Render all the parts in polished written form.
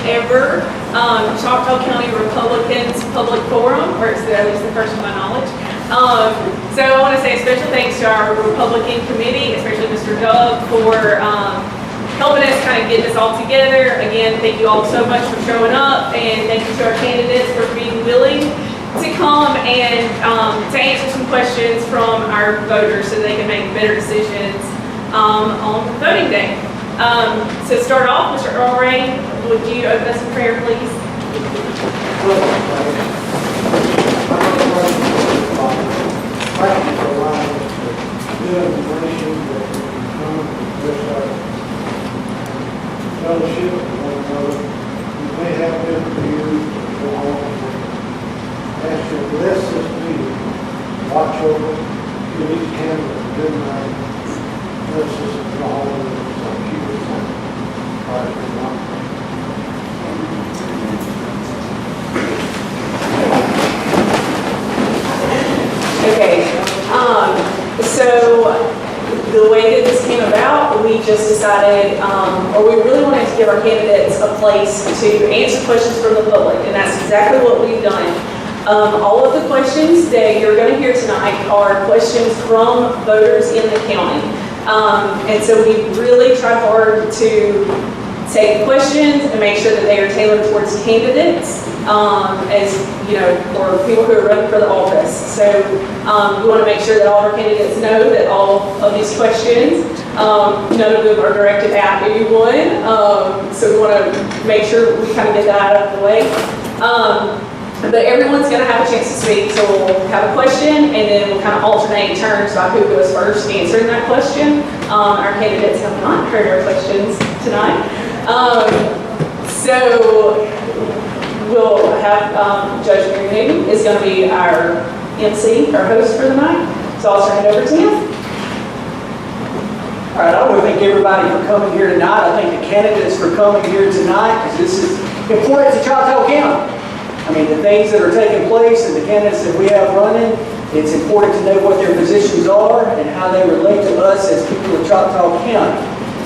ever Choctaw County Republicans Public Forum, or it's at least the first to my knowledge. So I want to say a special thanks to our Republican committee, especially Mr. Doug, for helping us kind of get this all together. Again, thank you all so much for showing up, and thank you to our candidates for being willing to come and to answer some questions from our voters so they can make better decisions on voting day. So start off, Mr. Earl Ray, would you open us in prayer, please? Fellowship with one another. You may have been for years go on. Ask you to bless this meeting. Watch over. Give each candidate a good night. Bless us and all of us. So keep us safe. All right, Okay. So the way that this came about, we just decided, or we really wanted to give our candidates a place to answer questions from the public, and that's exactly what we've done. All of the questions that you're going to hear tonight are questions from voters in the county. And so we really tried hard to take questions and make sure that they are tailored towards candidates, as you know, for people who are running for the office. So we want to make sure that all of our candidates know that all of these questions, none of them are directed at anyone. So we want to make sure we kind of get that out of the way. But everyone's going to have a chance to speak, so we'll have a question, and then we'll kind of alternate turns by who goes first answering that question. Our candidates have not heard our questions tonight. So we'll have Judge Mary Newton is going to be our MC, our host for the night. So I'll turn it over to him. All right, I want to thank everybody for coming here tonight. I thank the candidates for coming here tonight because this is important to Choctaw County. I mean, the things that are taking place and the candidates that we have running, it's important to know what their positions are and how they relate to us as people of Choctaw County.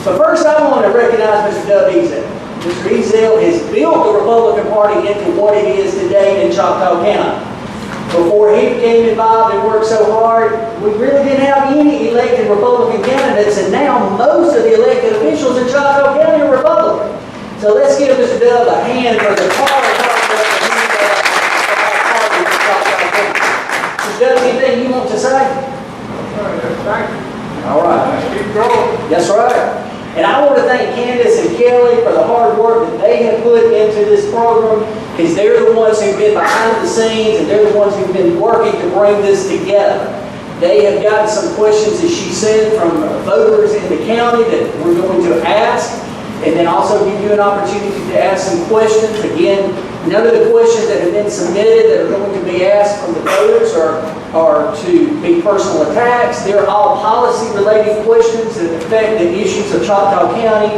But first, I want to recognize Mr. Doug Ezell. Mr. Ezell has built the Republican Party into what it is today in Choctaw County. Before he became involved and worked so hard, we really didn't have any elected Republican candidates, and now most of the elected officials in Choctaw County are Republican. So let's give Mr. Doug a hand for the hard work that he's done for our party in Choctaw County. Mr. Doug, anything you want to say? thank you. All right. Keep going. That's right. And I want to thank Candace and Kelly for the hard work that they have put into this program, because they're the ones who've been behind the scenes and they're the ones who've been working to bring this together. They have gotten some questions, as she said, from voters in the county that we're going to ask, and then also give you an opportunity to ask some questions. Again, none of the questions that have been submitted that are going to be asked from the voters are to be personal attacks. They're all policy-related questions that affect the issues of Choctaw County.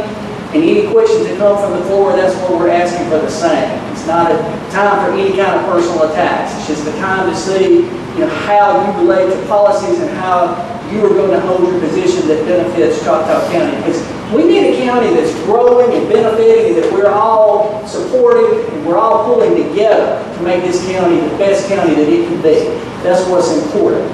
And any questions that come from the floor, that's what we're asking for the same. It's not a time for any kind of personal attacks. It's just the time to see, how you relate to policies and how you are going to hold your position that benefits Choctaw County. Because we need a county that's growing and benefiting, and that we're all supporting and we're all pulling together to make this county the best county that it can be. That's what's important.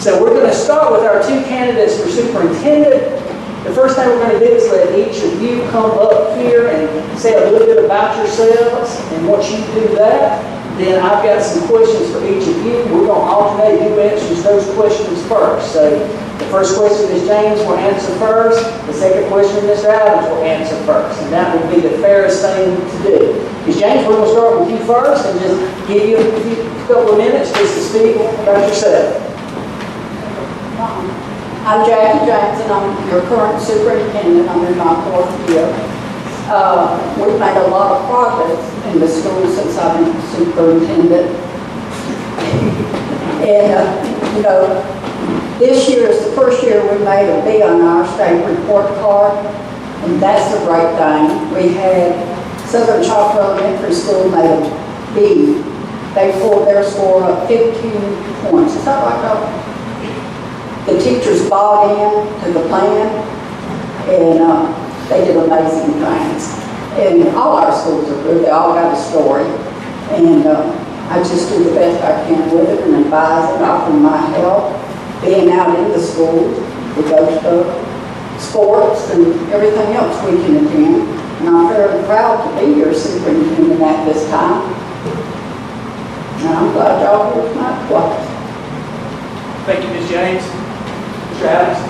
So we're going to start with our two candidates for superintendent. The first thing we're going to do is let each of you come up here and say a little bit about yourselves, and once you do that, then I've got some questions for each of you. We're going to alternate who answers those questions first. So the first question Ms. James will answer first. The second question Ms. Adams will answer first. And that would be the fairest thing to do. Ms. James, we're going to start with you first and just give you a couple of minutes just to speak about yourself. I'm Jackie James, and I'm your current superintendent. I'm in my fourth year. We've made a lot of progress in the school since I've been superintendent. And, this year is the first year we made a B on our state report card, and that's a great thing. We had Southern Choctaw Elementary School made a B. They pulled their score up 15 points. Is that right? The teachers bought in to the plan, and they did amazing things. And all our schools are good, they all got a story. And I just do the best I can with it and advise and offer my help. Being out in the schools, we go to sports and everything else we can attend. And I'm very proud to be your superintendent at this time. And I'm glad y'all here tonight twice. Thank you, Ms. James. Mr. Adams?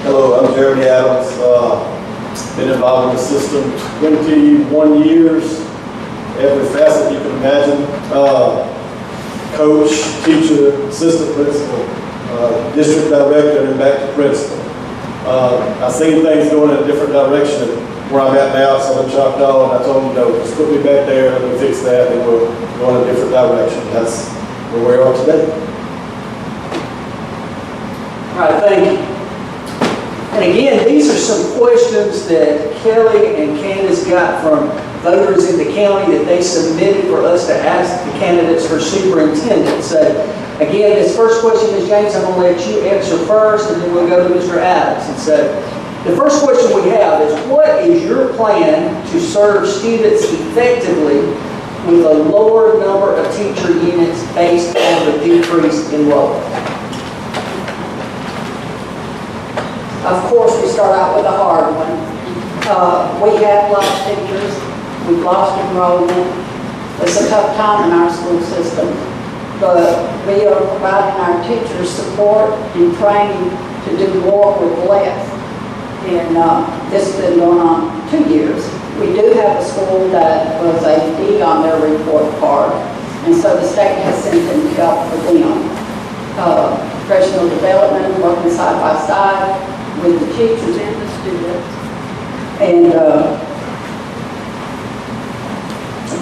Hello, I'm Jeremy Adams. Been involved in the system 21 years, every facet you can imagine. Coach, teacher, assistant principal, district director, and back to principal. I've seen things going in a different direction than where I'm at now, so I'm Choctaw, and I told them, just put me back there, and we'll fix that, and we'll go in a different direction. That's where we are today. All right, thank you. And again, these are some questions that Kelly and Candace got from voters in the county that they submitted for us to ask the candidates for superintendent. So again, this first question, Ms. James, I'm going to let you answer first, and then we'll go to Mr. Adams. And so the first question we have is, what is your plan to serve students effectively with a lower number of teacher units based on the decreased enrollment? Of course, we start out with a hard one. We have lost teachers, we've lost enrollment. It's a tough time in our school system, but we are providing our teachers support and training to do more with less. And this has been going on 2 years. We do have a school that was a D on their report card, and so the state has sent in help for them. Professional development, working side by side with the teachers and the students. And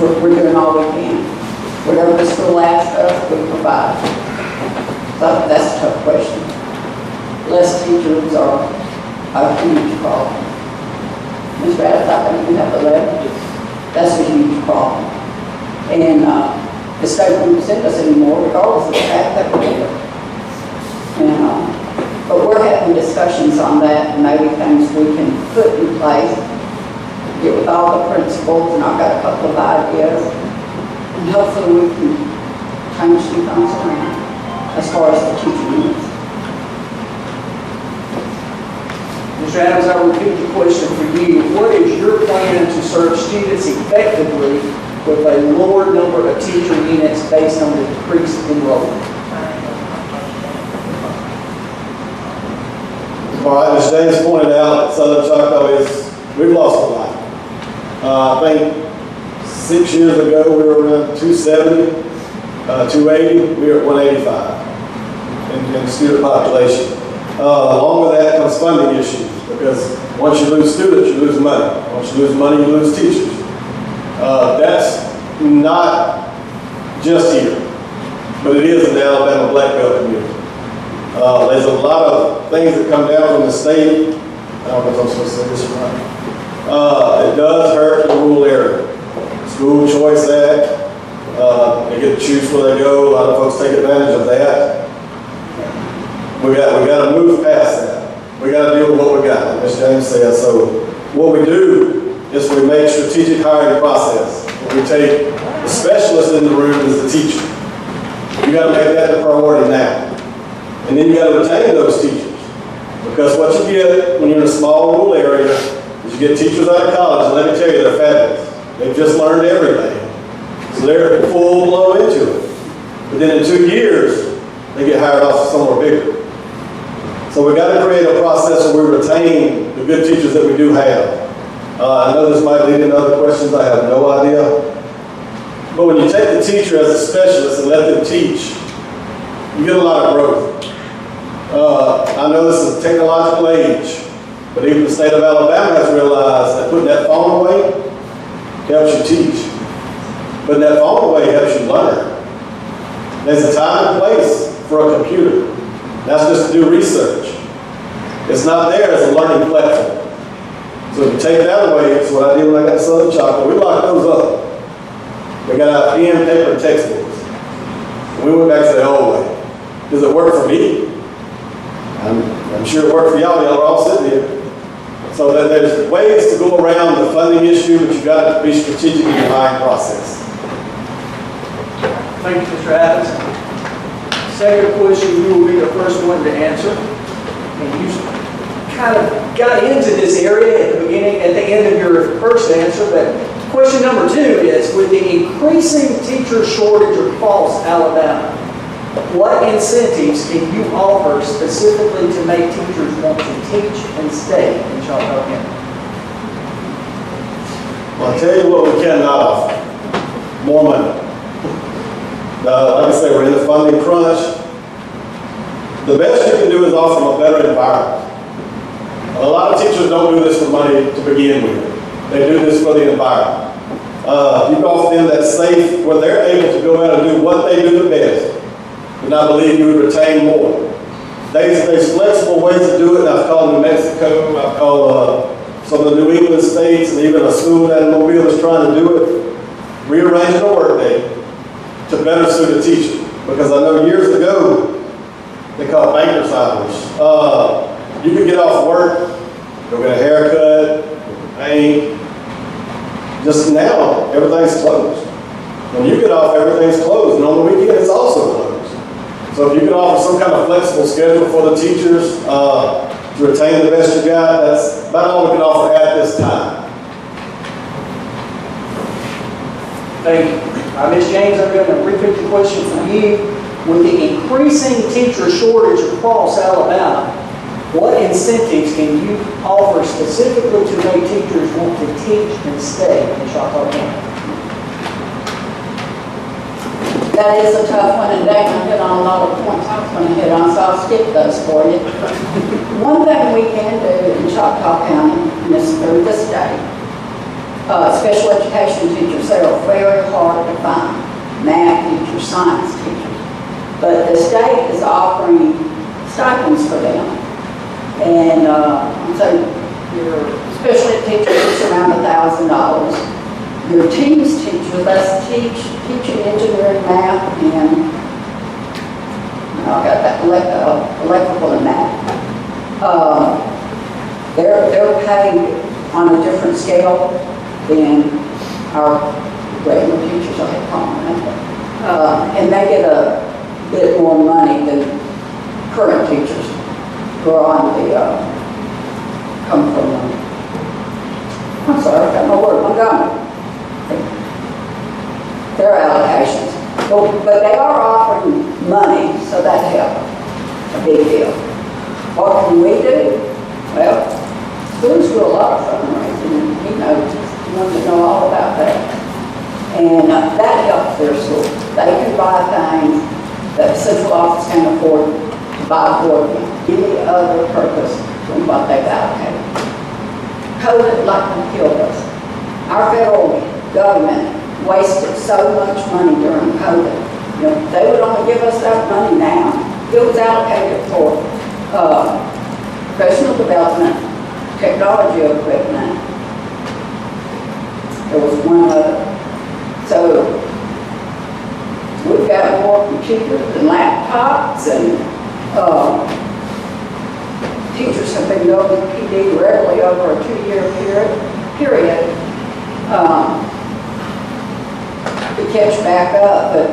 we're doing all we can. Whatever the school asks us, we provide. So that's a tough question. Less teachers are a huge problem. Mr. Adams, I think you have the letter. That's a huge problem. And the state won't send us anymore regardless of the fact that we're here. And, but we're having discussions on that, and maybe things we can put in place, get with all the principals, and I've got a couple of ideas, and hopefully we can change some things around as far as the teacher needs. Mr. Adams, I'll repeat the question for you. What is your plan to serve students effectively with a lower number of teacher units based on the decreased enrollment? All right, as James pointed out, Southern Choctaw we've lost a lot. I think 6 years ago we were around 270, 280, we were at 185 in the student population. Along with that comes funding issues, because once you lose students, you lose money. Once you lose money, you lose teachers. That's not just here, but it is in the Alabama Black Belt community. There's a lot of things that come down from the state. I don't know if I'm supposed to say this right. It does hurt the rural area. School Choice Act, they get to choose where they go. A lot of folks take advantage of that. We got to move past that. We got to deal with what we got, like Ms. James said. So what we do is we make strategic hiring process. We take the specialist in the room as the teacher. You got to make that the priority now. And then you got to retain those teachers. Because what you get when you're in a small rural area is you get teachers out of college, and let me tell you, they're fabulous. They've just learned everything. So they're full blown into it. But then in 2 years, they get hired off somewhere bigger. So we got to create a process where we retain the good teachers that we do have. I know this might lead into other questions, I have no idea. But when you take the teacher as a specialist and let them teach, you get a lot of growth. I know this is a technological age, but even the state of Alabama has realized that putting that phone away helps you teach. Putting that phone away helps you learn. There's a time and place for a computer. That's just to do research. It's not there as a learning platform. So if you take that away, it's what I did when I got to Southern Choctaw. We locked those up. We got out pen, paper, and textbooks. And we went back to the old way. Does it work for me? I'm sure it worked for y'all. Y'all are all sitting here. So that there's ways to go around the funding issue, but you've got to be strategic in your hiring process. Thank you, Mr. Adams. Second question, you will be the first one to answer. And you kind of got into this area at the beginning, at the end of your first answer, but question number 2 is, with the increasing teacher shortage across Alabama, what incentives can you offer specifically to make teachers want to teach and stay in Choctaw County? Well, I'll tell you what we cannot offer. More money. Like I say, we're in the funding crunch. The best you can do is offer them a better environment. A lot of teachers don't do this for money to begin with. They do this for the environment. You can offer them that safe, where they're able to go out and do what they do the best. And I believe you would retain more. There's flexible ways to do it. I've called New Mexico, I've called some of the New England states, and even a school down in Mobile is trying to do it. Rearranging a workday to better suit a teacher. Because I know years ago, they called banker's hours. You could get off work, go get a haircut, paint. Just now, everything's closed. When you get off, everything's closed, and on the weekend, it's also closed. So if you can offer some kind of flexible schedule for the teachers to retain the best you got, that's about all we can offer at this time. Thank you. Ms. James, I'm going to repeat the question for you. With the increasing teacher shortage across Alabama, what incentives can you offer specifically to make teachers want to teach and stay in Choctaw County? That is a tough one, and Dana hit on a lot of points I was going to hit on, so I'll skip those for you. One thing we can do in Choctaw County, and this is through the state, special education teachers, they are very hard to find. Math teachers, science teachers. But the state is offering stipends for them. And so your special ed teacher is around $1,000. Your teams teacher, that's teaching engineering, math, and I got that electrical and math. They're paid on a different scale than our regular teachers, I have common, and they get a bit more money than current teachers who are on the, come from, I'm sorry, I got my word, Montgomery. Their allocations. But they are offering money, so that helps. A big deal. What can we do? Well, schools do a lot of fundraising, and he knows, he wants to know all about that. And that helps their school. They can buy things that the central office can't afford to buy for them, any other purpose than what they've allocated. COVID likely killed us. Our federal government wasted so much money during COVID. You know, they would only give us that money now. It was allocated for professional development, technology equipment. There was one other. So we've got more computers and laptops, and teachers have been going to PD regularly over a 2-year period to catch back up. But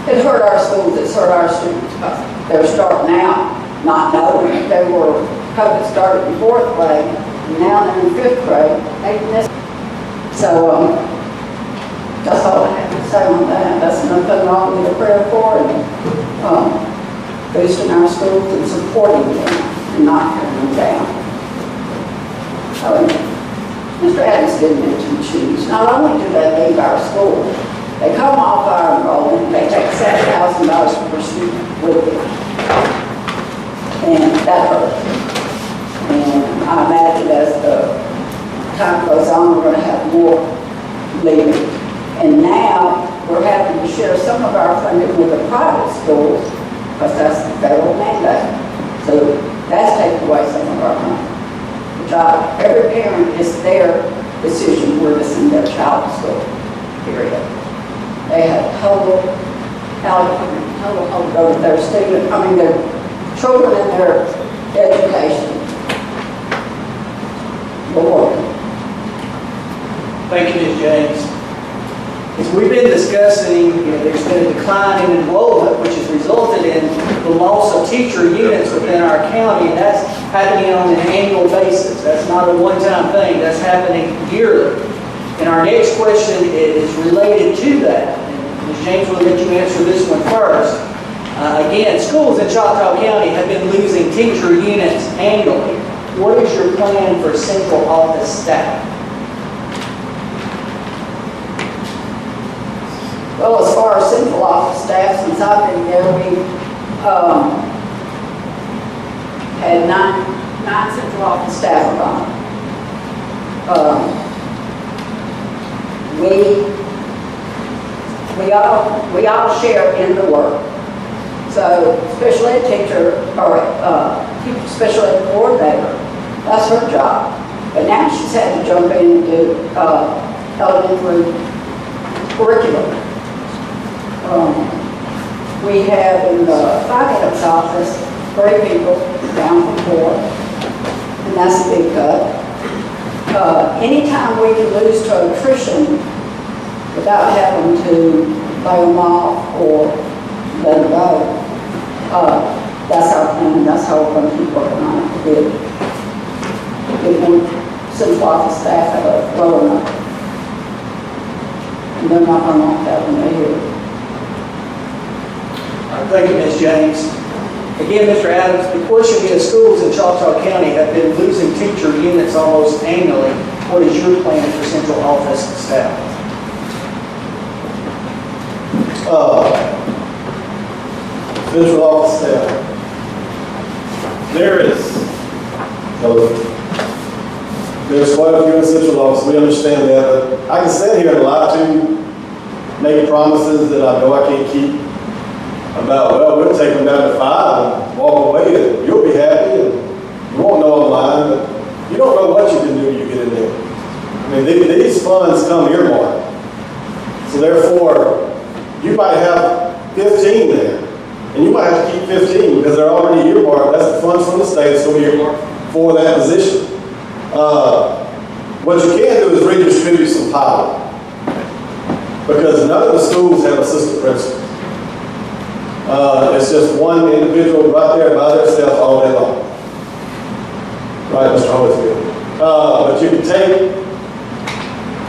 it hurt our schools, it's hurt our students. They're starting out not knowing if they were, COVID started in 4th grade, and now they're in 5th grade. They missed. So that's all I have to say on that. That's nothing wrong with a prayer for, and boosting our schools and supporting them and not tearing them down. Mr. Adams did mention shoes. Not only do they leave our school, they come off our enrollment, they take $7,000 per student with them. And that hurts. And I imagine as the time goes on, we're going to have more leaving. And now we're having to share some of our funding with the private schools because that's the federal mandate. So that's taken away some of our money. Which every parent, it's their decision where to send their child to school, period. They have total hold over their student, their children and their education. board. Thank you, Ms. James. As we've been discussing, there's been a decline in enrollment, which has resulted in the loss of teacher units within our county, and that's happening on an annual basis. That's not a one-time thing, that's happening yearly. And our next question is related to that. And Ms. James will let you answer this one first. Again, schools in Choctaw County have been losing teacher units annually. What is your plan for central office staff? Well, as far as central office staff, since I've been there, we had nine central office staff on. We all share in the work. So special ed teacher or special ed coordinator, that's her job. But now she's had to jump in and do elementary curriculum. We have in the finance office 3 people, down from 4, and that's a big cut. Anytime we can lose to attrition without having to lay them off or let them go, that's our plan. That's how we're going to keep working on it. Get more central office staff at a lower number. And they're not going to want that when they're here. All right, thank you, Ms. James. Again, Mr. Adams, the question is, schools in Choctaw County have been losing teacher units almost annually. What is your plan for central office staff? Central office staff. There's quite a few in central office, we understand that, but I can stand here and lie to you, make promises that I know I can't keep about, well, we'll take them down to 5 and walk away and you'll be happy and you won't know I'm lying, but you don't know what you can do when you get in there. I mean, these funds come earmarked. So therefore, you might have 15 there. And you might have to keep 15 because they're already earmarked. That's the funds from the state that's going to be earmarked for that position. What you can do is redistribute some power. Because none of the schools have assistant principals. It's just one individual right there by themselves all day long. Right, Mr. Holyfield? But you can take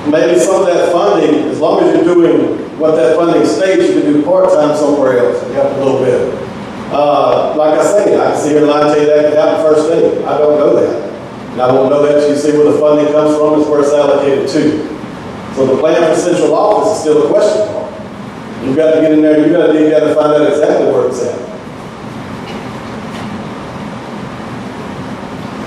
maybe some of that funding, as long as you're doing what that funding states, you can do part-time somewhere else and help a little bit. Like I say, I can sit here and lie and tell you that could happen first day. I don't know that. And I won't know that until you see where the funding comes from and where it's allocated to. So the plan for central office is still a question mark. You've got to get in there, you've got to dig out and find out exactly where it's at.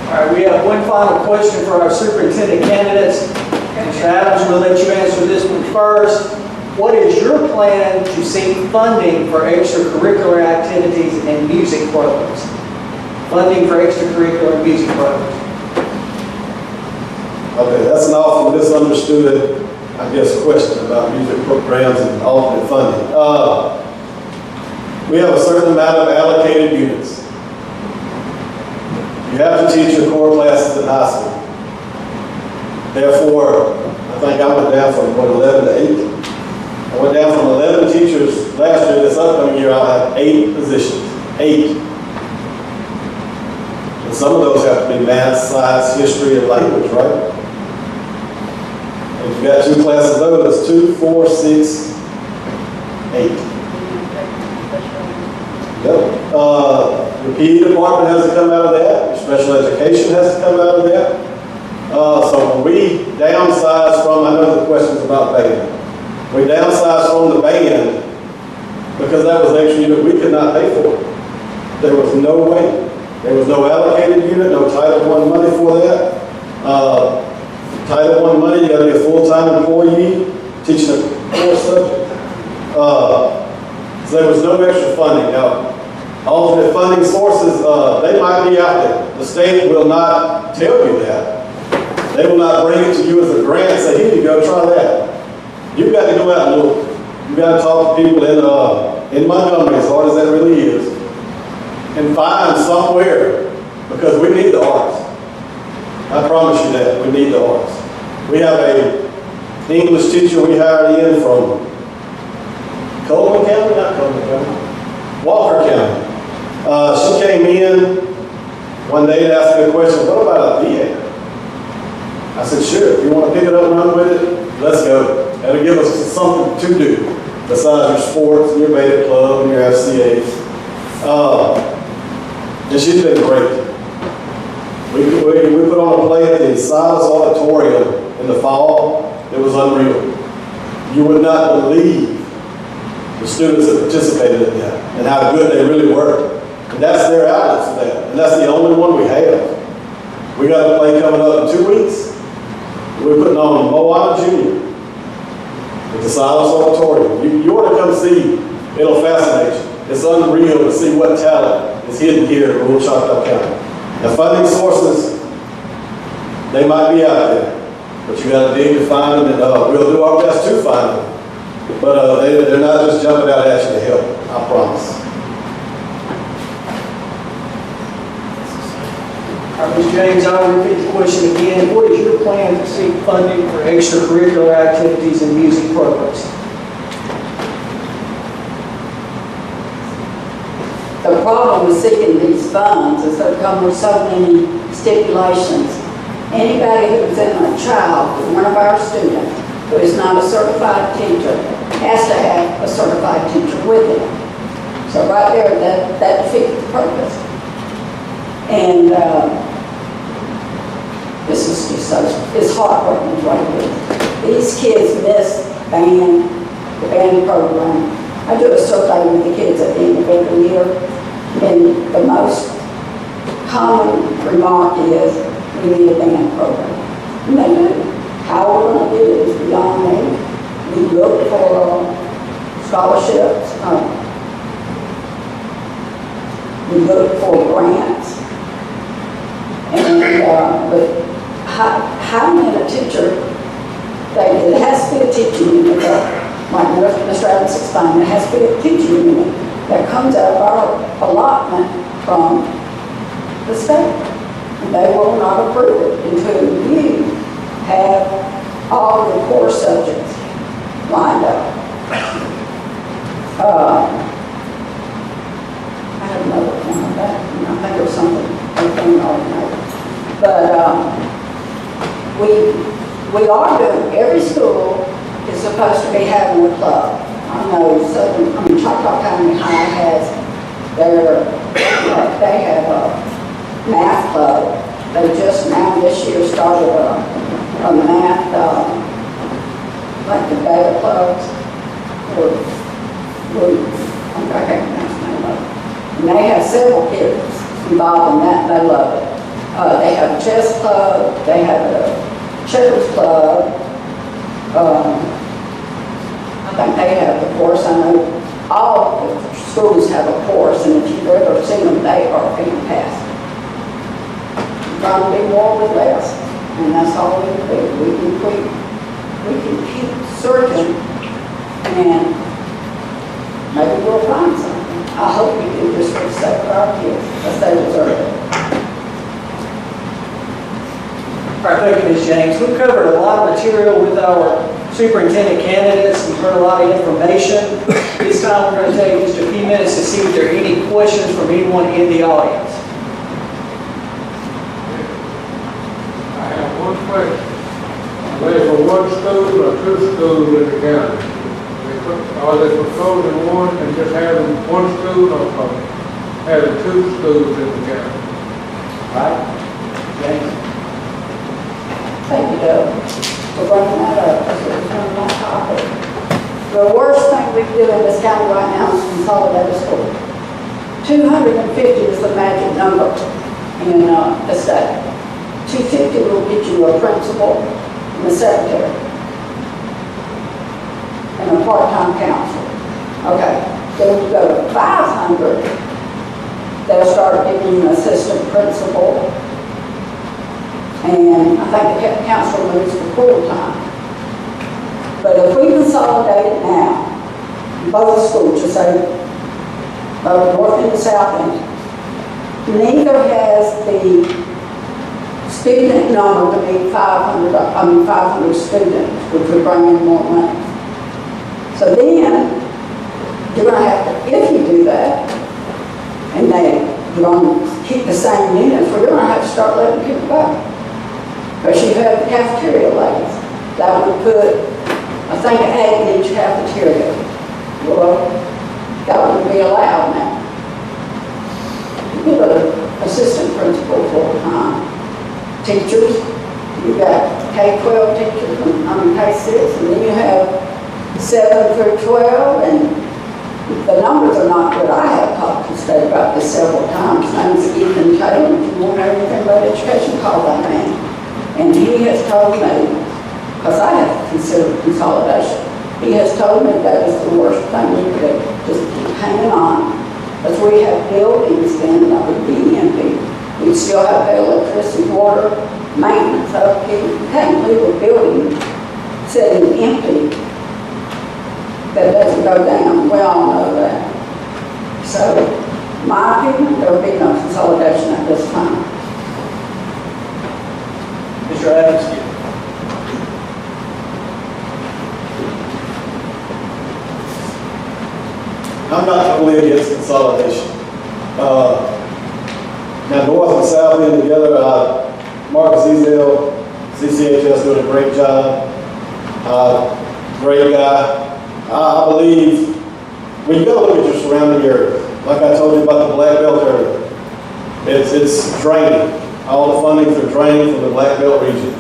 All right, we have one final question for our superintendent candidates. Mr. Adams, we'll let you answer this one first. What is your plan to seek funding for extracurricular activities and music programs? Funding for extracurricular and music programs. Okay, that's an often misunderstood, I guess, question about music programs and alternate funding. We have a certain amount of allocated units. You have to teach your core classes in high school. Therefore, I think I went down from 11 to 8. I went down from 11 teachers last year. This upcoming year, I'll have 8 positions. 8. And some of those have to be math, science, history, and language, right? If you've got 2 classes of those, that's 2, 4, 6, 8. Yep. Your PE department has to come out of that. Your special education has to come out of that. So when we downsize from, I know the question's about band. We downsized from the band because that was the extra unit we could not pay for. There was no way. There was no allocated unit, no Title I money for that. Title I money, you got to be a full-time employee teaching a core subject. So there was no extra funding. Now, alternate funding sources, they might be out there. The state will not tell you that. They will not bring it to you as a grant and say, here you go, try that. You've got to go out and look. You've got to talk to people in Montgomery, as hard as that really is, and find somewhere, because we need the arts. I promise you that, we need the arts. We have a English teacher we hired in from Coleman County, not Coleman County, Walker County. She came in one day and asked me a question, what about a VA? I said, sure, if you want to pick it up and run with it, let's go. That'll give us something to do besides your sports and your beta club and your FCAs. And she's been great. We put on a play at the Silas Auditorium in the fall. It was unreal. You would not believe the students that participated in that and how good they really were. And that's their outlet for that. And that's the only one we have. We got a play coming up in 2 weeks. We're putting on Moana Jr. at the Silas Auditorium. You ought to come see. It'll fascinate you. It's unreal to see what talent is hidden here in rural Choctaw County. The funding sources, they might be out there, but you got to dig to find them, and we'll do our best to find them. But they're not just jumping out at you to help, I promise. All right, Ms. James, I'll repeat the question again. What is your plan to seek funding for extracurricular activities and music programs? The problem with seeking these funds is they come with so many stipulations. Anybody who's in a child, one of our students, who is not a certified teacher, has to have a certified teacher with them. So right there, that defeats the purpose. And this is just so, it's heartbreaking what it is. These kids miss the band program. I do a survey with the kids at the end of every year, and the most common remark is, we need a band program. And they do. How we're going to do it is beyond me. We look for scholarships. We look for grants. And, but hiring a teacher, it has to be a teaching unit, like Mr. Adams explained, it has to be a teaching unit that comes out of our allotment from the state. And they will not approve it until you have all the core subjects lined up. I have another one on that, and I think it was something automated. But we are doing, every school is supposed to be having a club. I know Choctaw County High has they have a math club. They just now this year started a math, like the beta clubs, I can't pronounce the name of it. And they have several kids involved in that, and they love it. They have a chess club, they have a checkers club. I think they have the course. I know all the schools have a course, and if you've ever seen them, they are fantastic. Trying to do more with less, and that's all we can do. We can keep searching, and maybe we'll find something. I hope we do this for the sake of our kids, because they deserve it. All right, thank you, Ms. James. We've covered a lot of material with our superintendent candidates. We've heard a lot of information. This time we're going to take just a few minutes to see if there are any questions from anyone in the audience. I have one question. Are they for one school or two schools in the county? Are they proposing one and just having one school or having two schools in the county? Right? James? Thank you, Doug, for bringing that up, because it was on my topic. The worst thing we can do in this county right now is consolidate a school. 250 is the magic number in the state. 250 will get you a principal and a secretary and a part-time counselor. Okay, then you go to 500, they'll start giving you an assistant principal, and I think the counselor moves to full-time. But if we consolidate it now, both schools, just say both north and the south end, neither has the student number to be 500 students, which would bring in more money. So then, you're gonna have to, if you do that, and you're gonna keep the same units, we're gonna have to start letting people go. Because you have the cafeteria ladies. That would put, I think, 8 in each cafeteria. Well, that wouldn't be allowed now. You put an assistant principal full-time. Teachers, you got K-12 teachers, K-6, and then you have 7 through 12, and the numbers are not good. I have talked to the state about this several times. His name's Ethan Taylor. If you want to know anything about education, call that man. And he has told me, because I have to consider consolidation, he has told me that is the worst thing we could do, just keep hanging on. Because we have buildings then that would be empty. We still have electricity, water, maintenance, upkeep. You can't leave a building sitting empty that doesn't go down. We all know that. So, my opinion, there will be no consolidation at this time. Mr. Adams? I'm not totally against consolidation. Now, North and South being together, Marcus Easdale, CCHS doing a great job. Great guy. I believe, well, you got to look at your surrounding areas. Like I told you about the Black Belt area. It's draining. All the fundings are drained from the Black Belt region.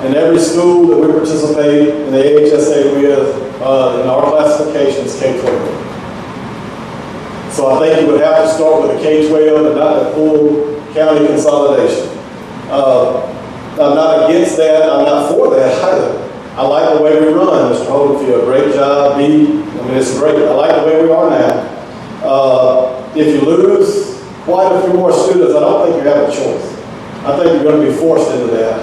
In every school that we participate in the AHSA with, in our classifications, K-12. So I think you would have to start with a K-12 and not a full county consolidation. I'm not against that. I'm not for that either. I like the way we run, Mr. Hodenfield. Great job. It's great. I like the way we are now. If you lose quite a few more students, I don't think you have a choice. I think you're going to be forced into that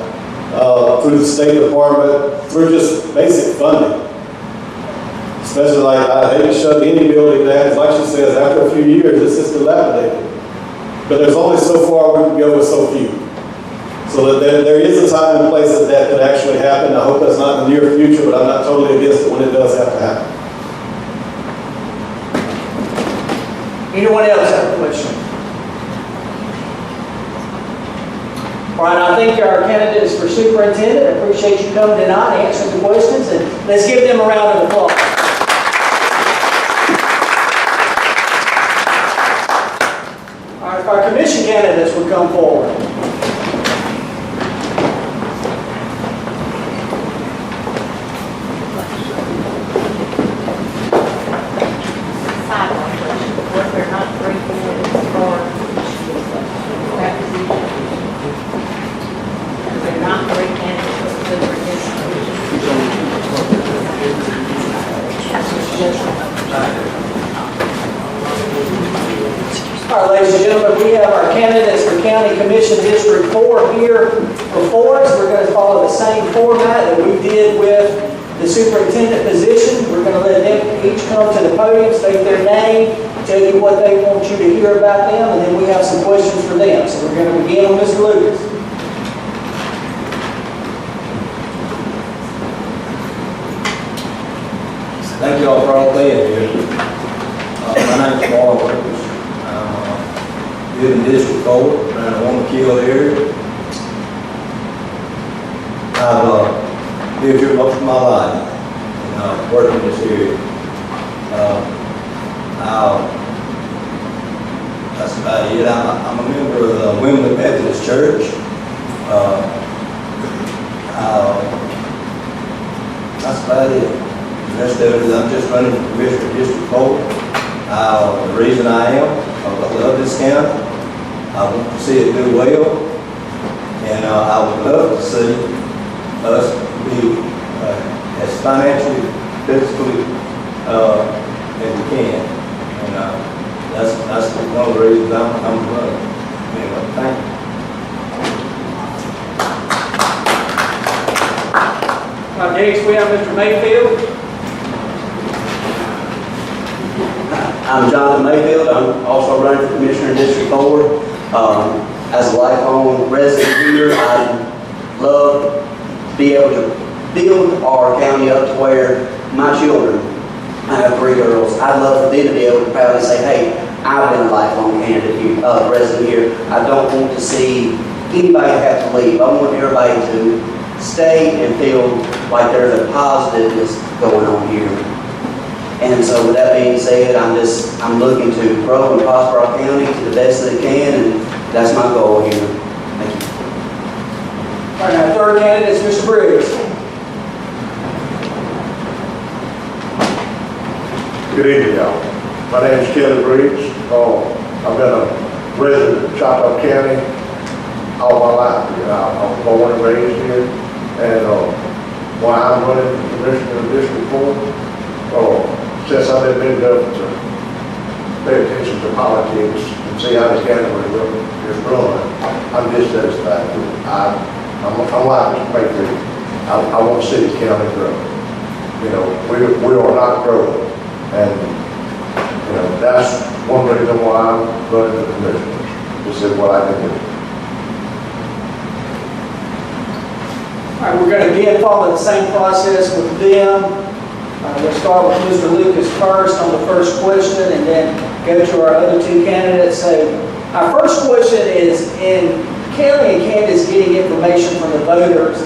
through the State Department, through just basic funding. Especially like, I hate to shut any building down, because like she says, after a few years, it's just dilapidated. But there's only so far we can go with so few. So that there is a time and place that could actually happen. I hope that's not in the near future, but I'm not totally against it when it does have to happen. Anyone else have a question? All right, I think our candidates for superintendent. I appreciate you coming tonight and answering the questions, and let's give them a round of applause. All right, if our commission candidates would come forward. All right, ladies and gentlemen, we have our candidates for County Commission District 4 here before us. We're going to follow the same format that we did with the superintendent position. We're going to let them each come to the podium, state their name, tell you what they want you to hear about them, and then we have some questions for them. So we're going to begin with Mr. Lucas. Thank you all for all being here. My name is Marlon Lucas. Live in District 4, around the Wanna-Kill area. I've lived here most of my life and worked in this area. That's about it. I'm a member of the Women Methodist Church. That's about it. The rest of it is I'm just running for Commissioner District 4. The reason I am, I love this county. I want to see it do well, and I would love to see us be as financially, physically as we can. And that's one of the reasons I'm running. Anyway, thank you. Next, we have Mr. Mayfield. I'm Jonathan Mayfield. I'm also running for Commissioner in District 4. As a lifelong resident here, I love to be able to build our county up to where my children, I have 3 girls, I'd love for them to be able to proudly say, hey, I've been a lifelong candidate here, resident here. I don't want to see anybody have to leave. I want everybody to stay and feel like there's a positiveness going on here. And so with that being said, I'm looking to grow and prosper our county to the best that it can, and that's my goal here. Thank you. All right, our third candidate is Mr. Briggs. Good evening, y'all. My name is Kelly Briggs. I've been a resident of Choctaw County all my life. I was born and raised here. And why I'm running for commissioner of District 4, since I've been big enough to pay attention to politics and see how this county is run, I'm dissatisfied with it. I'm like Mr. Mayfield. I want to see this county grow. You know, we are not growing. And, you know, that's one reason why I'm running for commissioner. This is what I can do. All right, we're going to again follow the same process with them. We'll start with Mr. Lucas first on the first question and then go to our other 2 candidates. So our first question is, in Kelly and Candace getting information from the voters,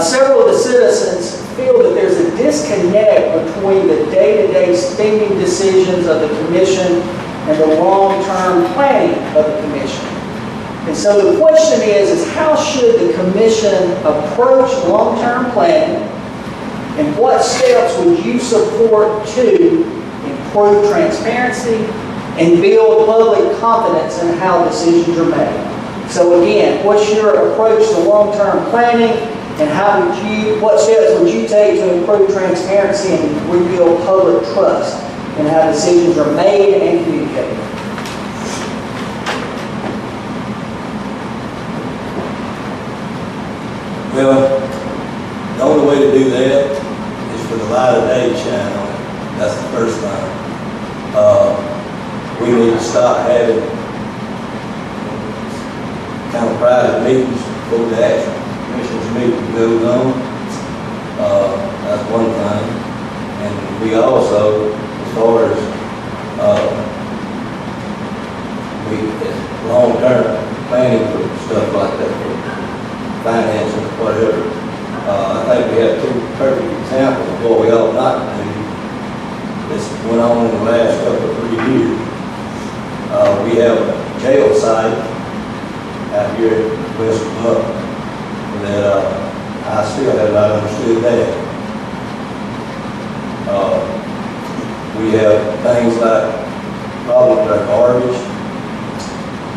several of the citizens feel that there's a disconnect between the day-to-day spending decisions of the commission and the long-term planning of the commission. And so the question is how should the commission approach long-term planning, and what steps would you support to improve transparency and build public confidence in how decisions are made? So again, what's your approach to long-term planning, and what steps would you take to improve transparency and rebuild public trust in how decisions are made and communicated? Well, the only way to do that is for the light of day to shine on it. That's the first thing. We need to stop having kind of private meetings before the actual commission's meeting goes on. That's one thing. And we also, as far as long-term planning for stuff like that, finance or whatever. I think we have 2 perfect examples of what we ought not to do. This went on in the last couple of 3 years. We have a jail site out here at West Buck that I still have not understood that. We have things like problems with our garbage,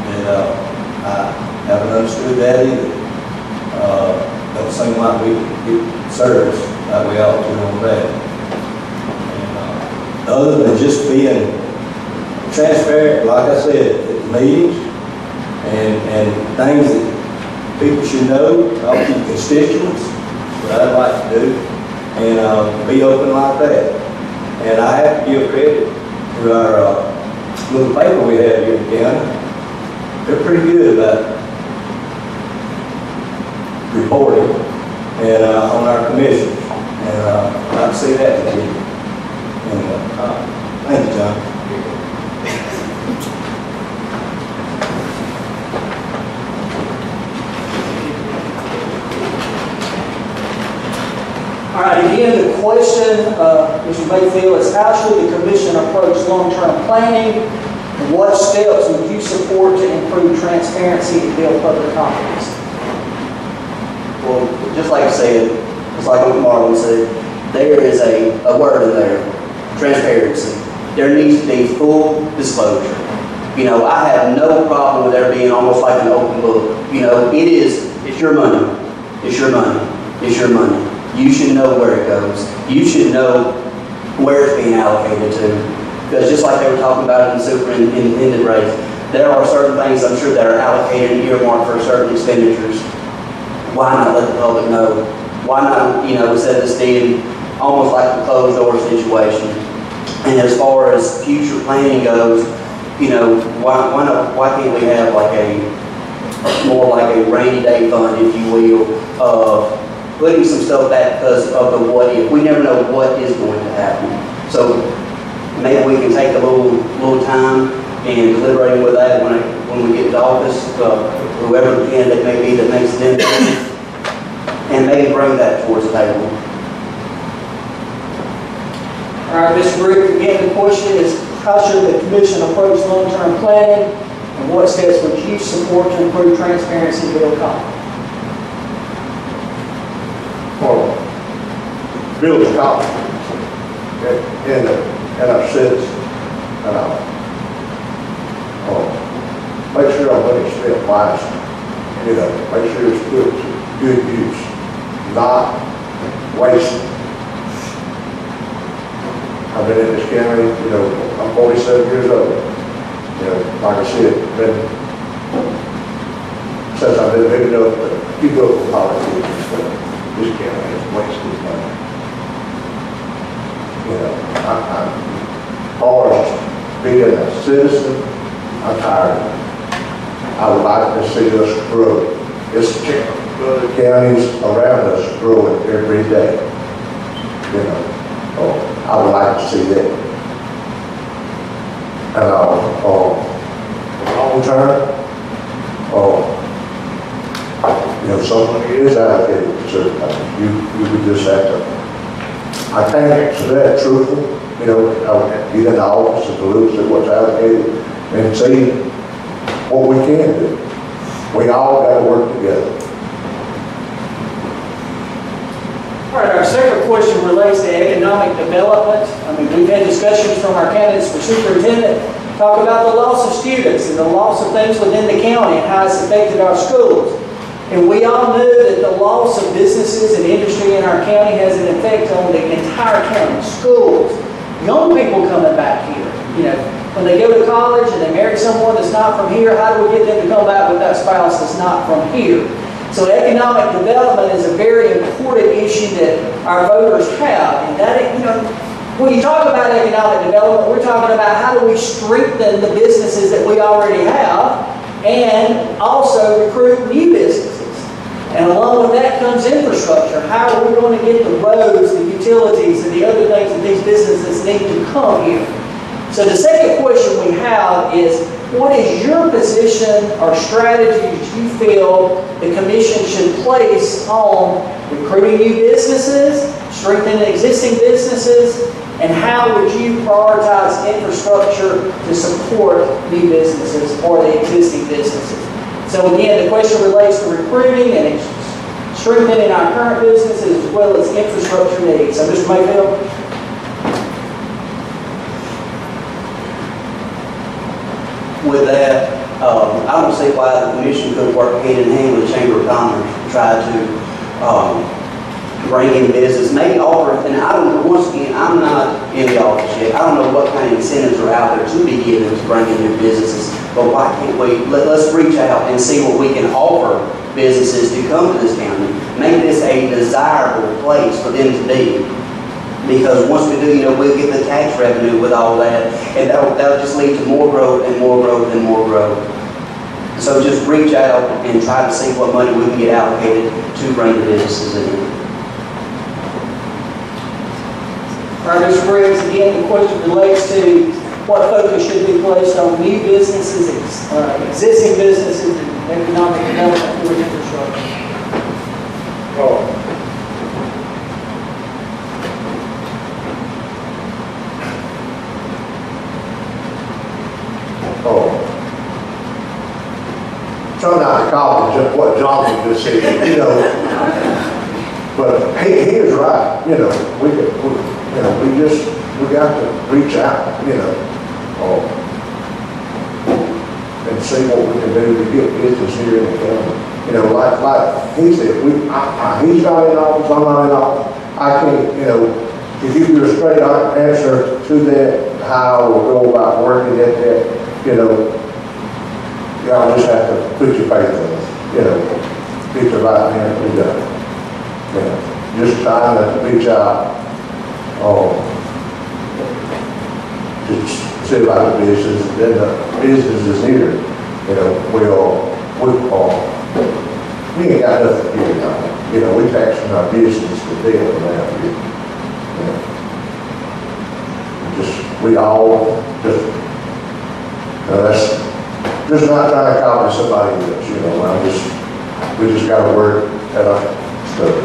and I haven't understood that either. Don't seem like we get service like we ought to on that. And, other than just being transparent, like I said, at the meetings and things that people should know, talk to your constituents, what I'd like to do, and be open like that. And I have to give credit to our little paper we have here in the county. They're pretty good about reporting and on our commission, and I see that continue. Anyway, thank you, John. All right, again, the question, Mr. Mayfield, is how should the commission approach long-term planning, and what steps would you support to improve transparency and build public confidence? Well, just like I said, just like Uncle Marlon said, there is a word in there, transparency. There needs to be full disclosure. You know, I have no problem with there being almost like an open book. You know, it's your money. It's your money. It's your money. You should know where it goes. You should know where it's being allocated to. Because just like they were talking about in the superintendent race, there are certain things I'm sure that are allocated and earmarked for certain expenditures. Why not let the public know? Why not, you know, instead of this being almost like a closed door situation? And as far as future planning goes, you know, why can't we have like a more like a rainy day fund, if you will, of putting some stuff back because of the what if. We never know what is going to happen. So maybe we can take a little time and deliberating with that when we get to office, whoever the candidate may be that makes them, and maybe bring that towards the table. All right, Mr. Briggs, again, the question is, how should the commission approach long-term planning, and what steps would you support to improve transparency in Bill Collins? For building confidence in our citizens, and make sure our money's spent wisely. Make sure it's put to good use, not wasted. I've been in this county, I'm 47 years old. Like I said, since I've been big enough to keep up with politics and stuff, this county has wasted money. As far as being a citizen, I'm tired of it. I would like to see us grow. This county, other counties around us growing every day. I would like to see that. And long term, someone is allocated to certain things. You would just have to. I can't answer that truthfully. I would have to get in the office and look at what's allocated and see what we can do. We all got to work together. All right, our second question relates to economic development. We've had discussions from our candidates for superintendent, talk about the loss of students and the loss of things within the county and how it's affected our schools. And we all know that the loss of businesses and industry in our county has an effect on the entire county, schools, young people coming back here. When they go to college and they marry someone that's not from here, how do we get them to come back with that spouse that's not from here? So economic development is a very important issue that our voters have. And that, when you talk about economic development, we're talking about how do we strengthen the businesses that we already have and also recruit new businesses. And along with that comes infrastructure. How are we going to get the roads, the utilities, and the other things that these businesses need to come here? So the second question we have is, what is your position or strategies you feel the commission should place on recruiting new businesses, strengthening existing businesses, and how would you prioritize infrastructure to support new businesses or the existing businesses? So again, the question relates to recruiting and strengthening our current businesses as well as infrastructure needs. So Mr. Mayfield? With that, I don't see why the commission couldn't work hand in hand with the Chamber of Commerce to try to bring in business, maybe offer, and once again, I'm not in the office yet. I don't know what kind of incentives are out there to be given to bring in new businesses, but why can't we, let's reach out and see what we can offer businesses to come to this county, make this a desirable place for them to be. Because once we do, we'll get the tax revenue with all that, and that'll just lead to more growth and more growth and more growth. So just reach out and try to see what money we can get allocated to bring the businesses in. All right, Mr. Briggs, again, the question relates to what focus should be placed on new businesses, existing businesses, and economic development for infrastructure. Try not to call it just what Jonathan just said, but he is right, we got to reach out, and see what we can do to get business here in the county. Like he said, he's not in office, I'm not in office. I can't, if you do a straight answer to that, how we'll go about working at that, y'all just have to put your faith in it, get the right hand to be done. Just trying to reach out, to see about the business, then the businesses here, will we ain't got nothing here now. You know, we taxing our business to death around here. We all just, that's just not trying to copy somebody else, you know, we just gotta work at our stuff.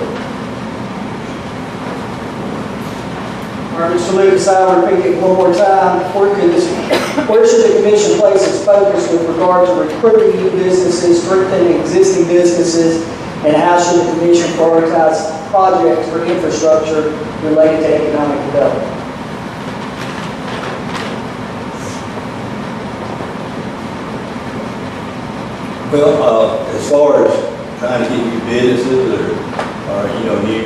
All right, Mr. Lucas, I'll repeat it one more time. Where should the commission place its focus with regard to recruiting new businesses, strengthening existing businesses, and how should the commission prioritize projects for infrastructure related to economic development? Well, as far as trying to get new businesses or you know, new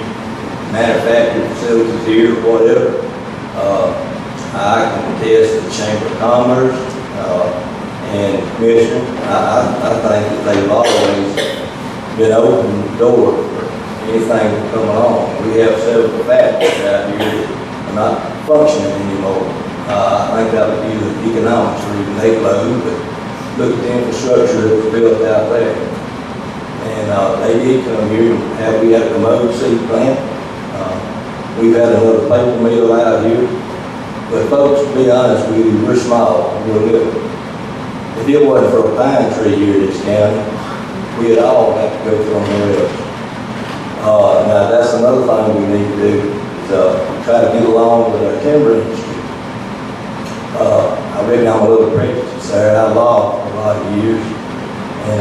manufacturing facilities here or whatever, I can attest to the Chamber of Commerce and Commissioner. I think that they've always been open the door for anything coming along. We have several factories out here that are not functioning anymore. I think that would be the economics reason they closed, but look at the infrastructure that was built out there. And they did come here and we had a commode seed plant. We've had another paper mill out here. But folks, to be honest with you, we're small, we're little. If it wasn't for a pine tree here in this county, we'd all have to go somewhere else. Now that's another thing we need to do, is try to get along with our timber industry. I reckon I'm a little prejudiced there. I law for a lot of years. And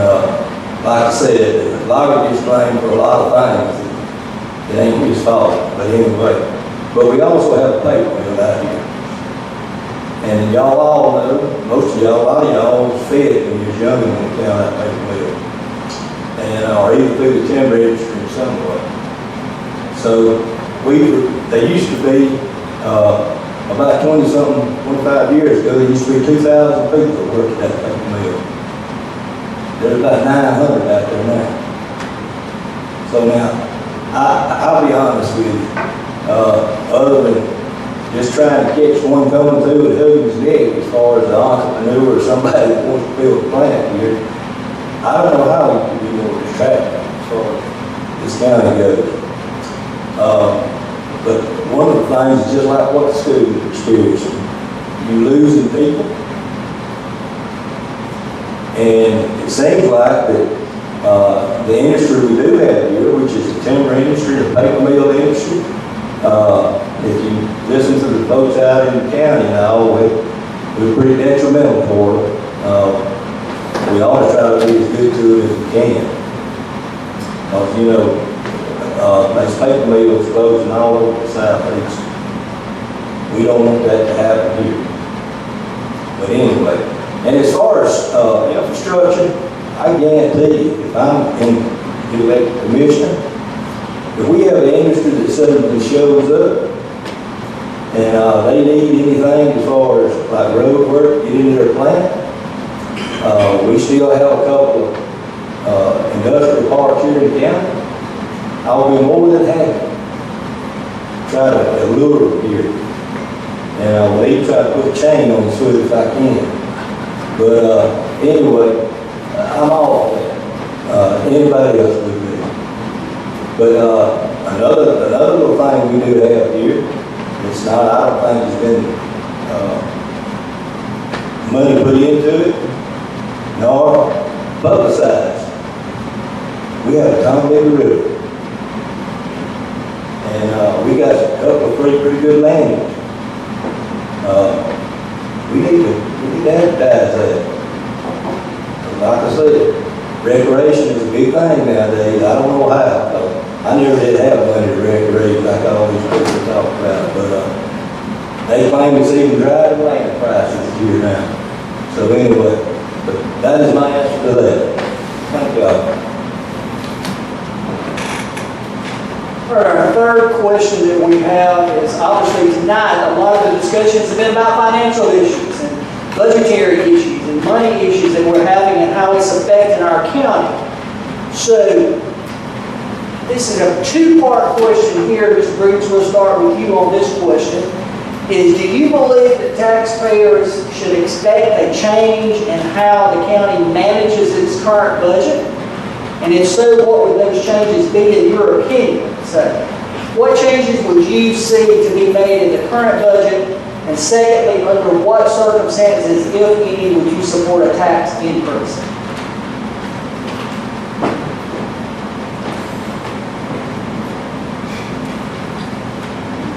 like I said, a lot of gets blamed for a lot of things. It ain't his fault, but anyway. But we also have a paper mill out here. And y'all all know, most of y'all, a lot of y'all was fed when you was young and went down that paper mill. And, or either through the timber industry in some way. So, they used to be, about 20-something, 25 years ago, there used to be 2,000 people that worked at that paper mill. There's about 900 out there now. So now, I'll be honest with you, other than just trying to catch one coming through at Hogan's Neck as far as an entrepreneur or somebody that wants to build a plant here, I don't know how you can be more distracted as far as this county goes. But one of the things is just like what the school is experiencing. You're losing people. And it seems like that the industry we do have here, which is the timber industry, the paper mill industry, if you listen to the folks out in the county now, we're pretty detrimental for it. We ought to try to be as good to it as we can. Because, you know, these paper mills closing all over the southeast. We don't want that to happen here. But anyway, and as far as infrastructure, I guarantee you, if I'm elected commissioner, if we have an industry that suddenly shows up and they need anything as far as like road work, get into their plant, we still have a couple of industrial parks here in the county. I'll be more than happy to try to allure them here. And I will even try to put a chain on the foot if I can. But anyway, I'm all for that. Anybody else would be. But another little thing we do have here, it's not, I don't think there's been money put into it, nor publicized. We have a Tom Big River. And we got a couple of pretty good landings. We need to advertise that. Like I said, recreation is a big thing nowadays. I don't know how. I never did have money to recreate like all these people talk about. But they claim it's even driving land prices here now. So anyway, but that is my answer to that. Thank y'all. All right, our third question that we have is obviously tonight, a lot of the discussions have been about financial issues and budgetary issues and money issues that we're having and how it's affecting our county. So, this is a two-part question here, Mr. Briggs. We'll start with you on this question. is, do you believe that taxpayers should expect a change in how the county manages its current budget? And if so, what would those changes be in your opinion? So, what changes would you see to be made in the current budget? And secondly, under what circumstances, if any, would you support a tax increase?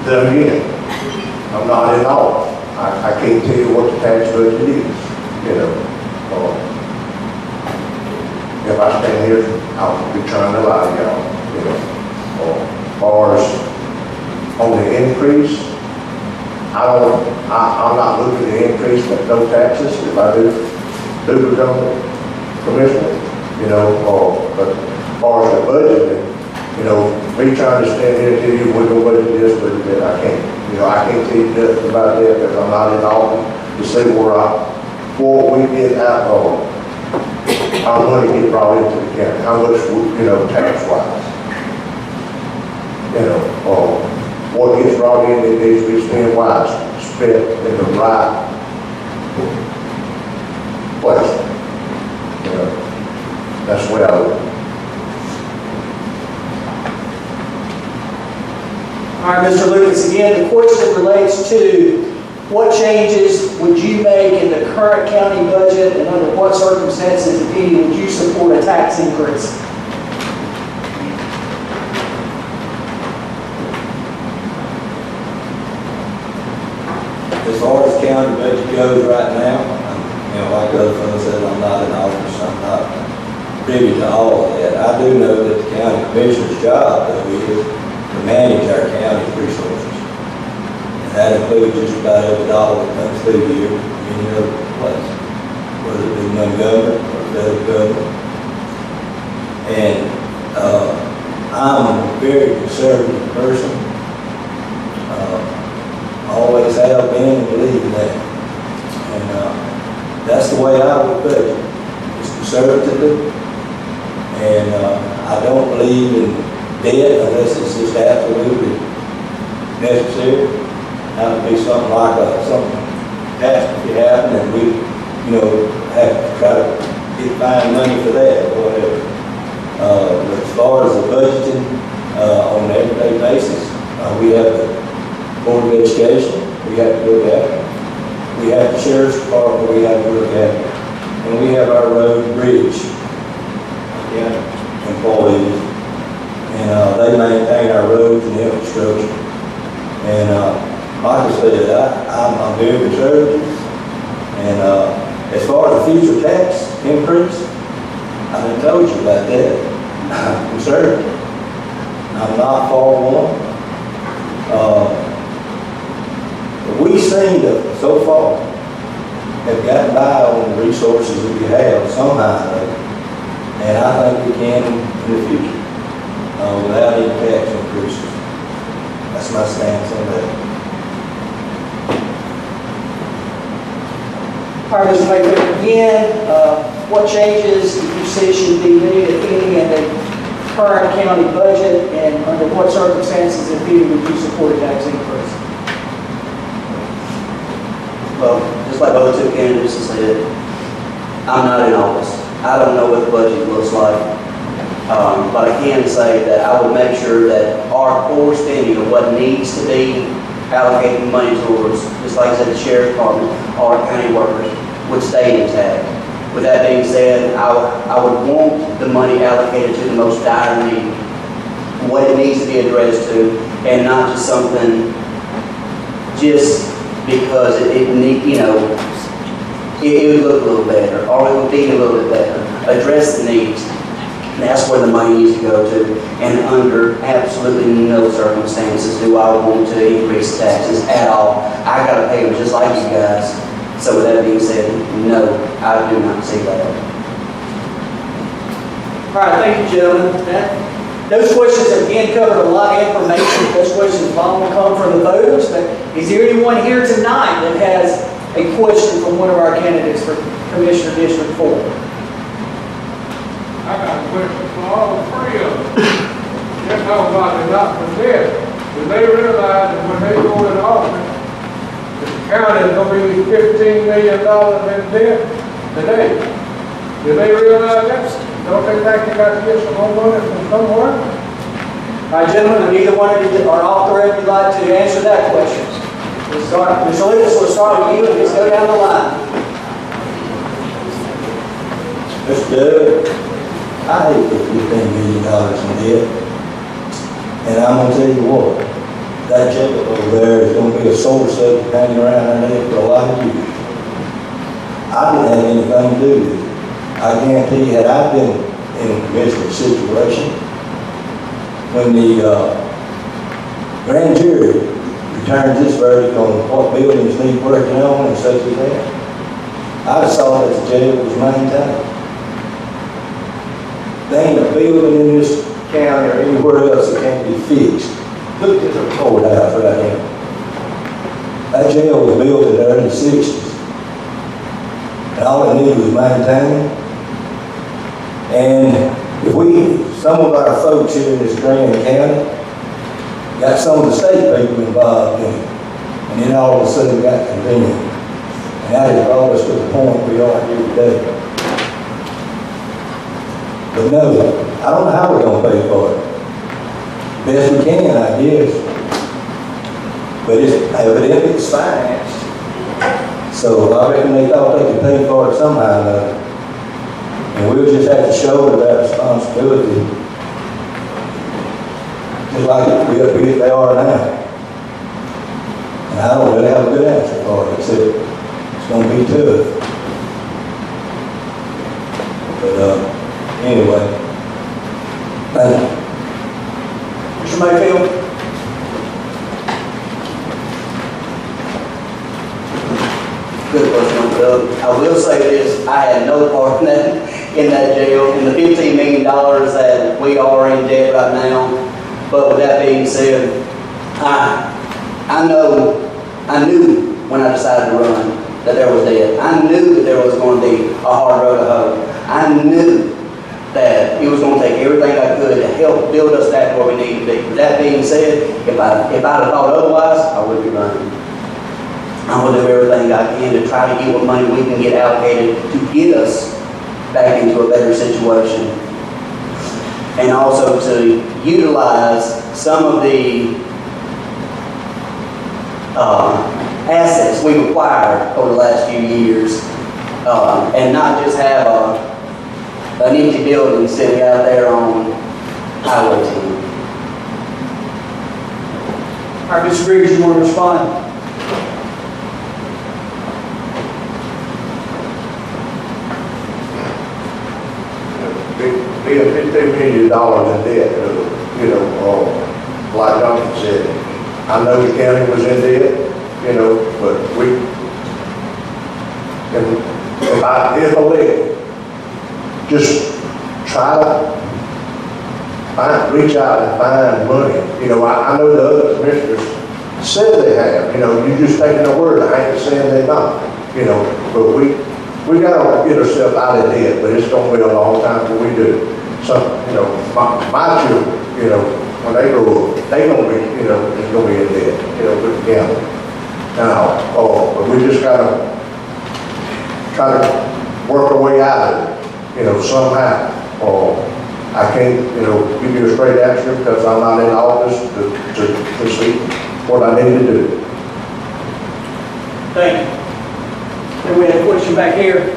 Then again, I'm not in office. I can't tell you what the tax budget is, you know. If I stand here, I'll be trying to lie to y'all, you know. As far as on the increase, I'm not looking to increase no taxes if I do become commissioner, you know, but as far as the budget, you know, me trying to stand here and tell you we're gonna budget this, budget that, I can't. You know, I can't tell you nothing about that because I'm not in office to say what we get out of our money get brought into the county, how much, you know, tax-wise. You know, what gets brought in, it needs to be spent wisely, spent in the right place. You know, that's the way I look. All right, Mr. Lucas, again, the question relates to what changes would you make in the current county budget and under what circumstances, if any, would you support a tax increase? As far as county budget goes right now, you know, like other fellows said, I'm not in office, I'm not privy to all of that. I do know that the county commissioner's job, though, is to manage our county's resources. And that includes just about every dollar that comes through here from any other place, whether it be Montgomery or federal government. And I'm a very conservative person. Always have been and believe in that. And that's the way I would budget. It's conservatively. And I don't believe in debt unless it's just absolutely necessary. That would be something like something catastrophe happen and we, you know, have to try to find money for that or whatever. But as far as the budgeting on an everyday basis, we have the Board of Education, we have to look at it. We have the Sheriff's Department, we have to look at it. And we have our road and bridge employees. And they maintain our roads and infrastructure. And like I said, I'm very conservative. And as far as the future tax increase, I done told you about that. I'm conservative. I'm not for one. We seem to, so far, have gotten by on the resources that we have somehow. And I think we can in the future without any tax increases. That's my stance on that. All right, Mr. Mayor, again, what changes do you see should be made, if any, in the current county budget, and under what circumstances, if any, would you support a tax increase? Well, just like other two candidates have said, I'm not in office. I don't know what the budget looks like. But I can say that I would make sure that our core spending of what needs to be allocated money towards, just like I said, the Sheriff's Department, our county workers, would stay intact. With that being said, I would want the money allocated to the most dire need, what it needs to be addressed to, and not just something just because it need, you know, it would look a little better, or it would be a little bit better. Address the needs. That's where the money needs to go to. And under absolutely no circumstances do I want to increase taxes at all. I gotta pay them just like you guys. So with that being said, no, I do not see that. All right, thank you, gentlemen. Those questions have again covered a lot of information. Those questions will come from the voters. But is there anyone here tonight that has a question from one of our candidates for Commissioner District 4? I got a question for all three of them. They're talking about they're not for debt. But they realize that when they go in office, county is gonna be $15 million in debt today. Do they realize that? Don't they think they got to get some more money from somewhere? All right, gentlemen, do either one of you, or all three of you like to answer that question? We'll start, Mr. Lucas, we'll start with you, and just go down the line. Mr. Doug, I hate the $15 million in debt. And I'm gonna tell you what, that jail over there is gonna be a sore subject hanging around our neck for a lot of years. I didn't have anything to do with it. I guarantee you, had I been in a commissioner situation, when the grand jury returns this verdict on what buildings need working on and such as that, I'd have saw that the jail was maintained. There ain't a building in this county or anywhere else that can't be fixed. Look at the courthouse right here. That jail was built in the early 60s. And all it needed was maintaining. And if some of our folks here in this grand county, got some of the state people involved in it, and then all of a sudden got convenient. And that has brought us to the point we are here today. But no, I don't know how we're gonna pay for it. Best we can, I guess. But evidently it's financed. So I reckon they thought they could pay for it somehow or another. And we'll just have to shoulder that responsibility. Just like they are now. And I don't really have a good answer for it, except it's gonna be tough. But anyway, thank you. Mr. Mayfield? Good question. I will say this, I had no part in that jail, in the $15 million that we are in debt right now. But with that being said, I knew when I decided to run that there was debt. I knew that there was going to be a hard road to hoe. I knew that it was going to take everything I could to help build us back to where we need to be. With that being said, if I'd have thought otherwise, I would be running. I'm going to do everything I can to try to get what money we can get allocated to get us back into a better situation. And also to utilize some of the assets we've acquired over the last few years, and not just have an empty building sitting out there on Highway 10. All right, Mr. Griggs, you want to respond? Being $15 million in debt, like Jonathan said, I know the county was in debt, but if elected, just try to reach out and find money. I know the other commissioners said they have, you just taking their word, I ain't saying they're not, but we gotta get ourselves out of debt, but it's gonna be a long time before we do. So, my children, when they grow up, they gonna be, it's gonna be in debt, with the county. Now, but we just gotta try to work our way out of it, somehow. I can't, give you a straight answer because I'm not in office to see what I need to do. Thank you. Then we have a question back here.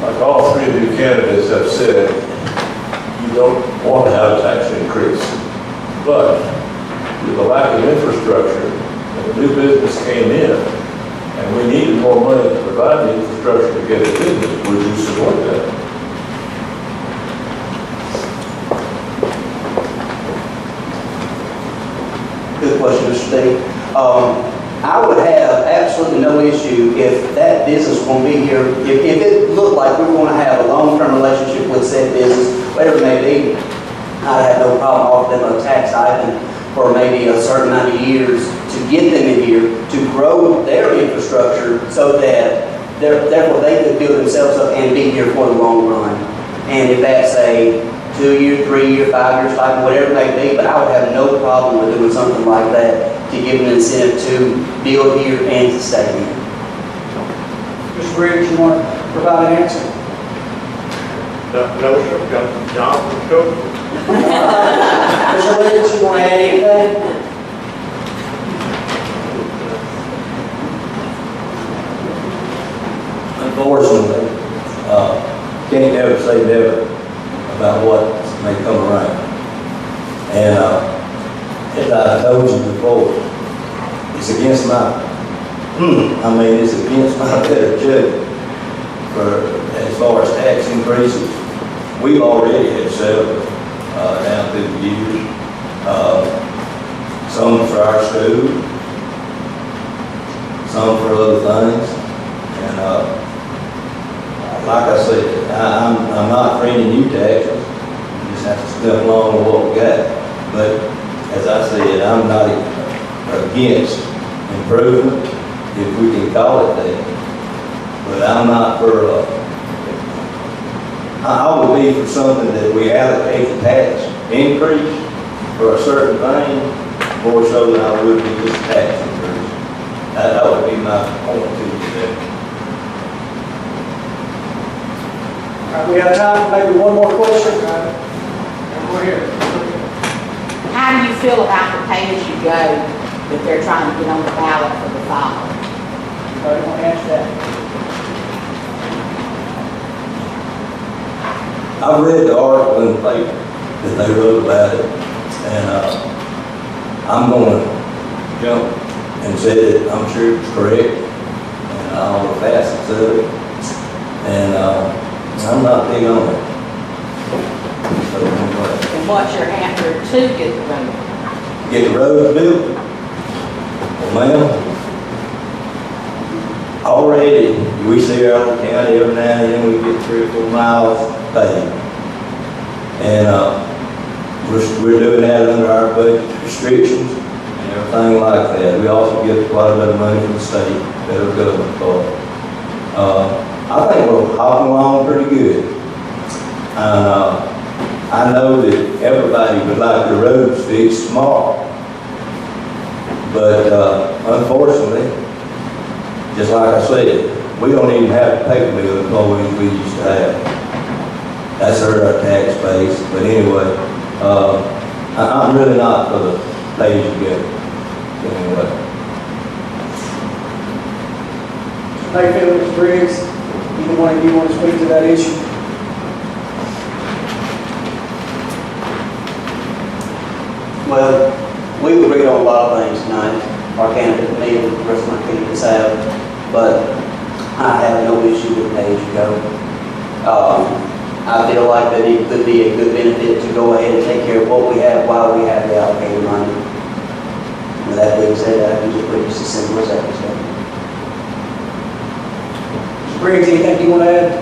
Like all three of you candidates have said, you don't want to have a tax increase. But with the lack of infrastructure, and the new business came in, and we needed more money to provide the infrastructure to get it business, would you support that? Good question, Mr. Steve. I would have absolutely no issue if that business was going to be here. If it looked like we were going to have a long-term relationship with said business, whatever it may be, I'd have no problem offering them a tax item for maybe a certain amount of years to get them in here, to grow their infrastructure so that therefore they could build themselves up and be here for the long run. And if that's a 2-year, 3-year, 5-year stipend, whatever it may be, but I would have no problem with doing something like that to give them an incentive to build here and to stay here. Mr. Briggs, you want to provide an answer? No, sir, got John from Cook. Mr. Briggs, you want to add anything? Unfortunately, can't never say never about what may come around. And as I told you before, it's against it's against my better judgment for as far as tax increases. We've already had several down through the years. Some for our school, some for other things, and like I said, I'm not bringing new taxes. You just have to step along with what we got. But as I said, I'm not against improvement, if we can call it that. But I'm not for, I would be for something that we allocate the tax increase for a certain thing, more so than I would be just tax increase. That would be my point to you there. All right, we have time for maybe one more question. Go ahead. How do you feel about the pay-as-you-go that they're trying to get on the ballot for the fall? Anybody want to answer that? I read the article in the paper that they wrote about it, and I'm going to jump and say that I'm sure it's correct, and all the facets of it, and I'm not big on it. So anyway, And what's your answer to get the road? get the roads built. Well, ma'am, already we see our own county every now and then we get 3 or 4 miles paved. And we're doing that under our budget restrictions and everything like that. We also get quite a bit of money from the state, federal government for it. I think we're hopping along pretty good. And I know that everybody would like the roads fixed tomorrow. But unfortunately, just like I said, we don't even have the paper mill employees we used to have. That's hurt our tax base, but anyway, I'm really not for the pay-as-you-go. Anyway. Mayfield, Mr. Briggs, either one of you want to speak to that issue? Well, we agreed on a lot of things tonight, our candidate, me, and the rest of my candidates have, but I have no issue with pay-as-you-go. I feel like that it could be a good benefit to go ahead and take care of what we have while we have the allocated money. With that being said, I can just put it just as simple as that. Mr. Briggs, anything you want to add?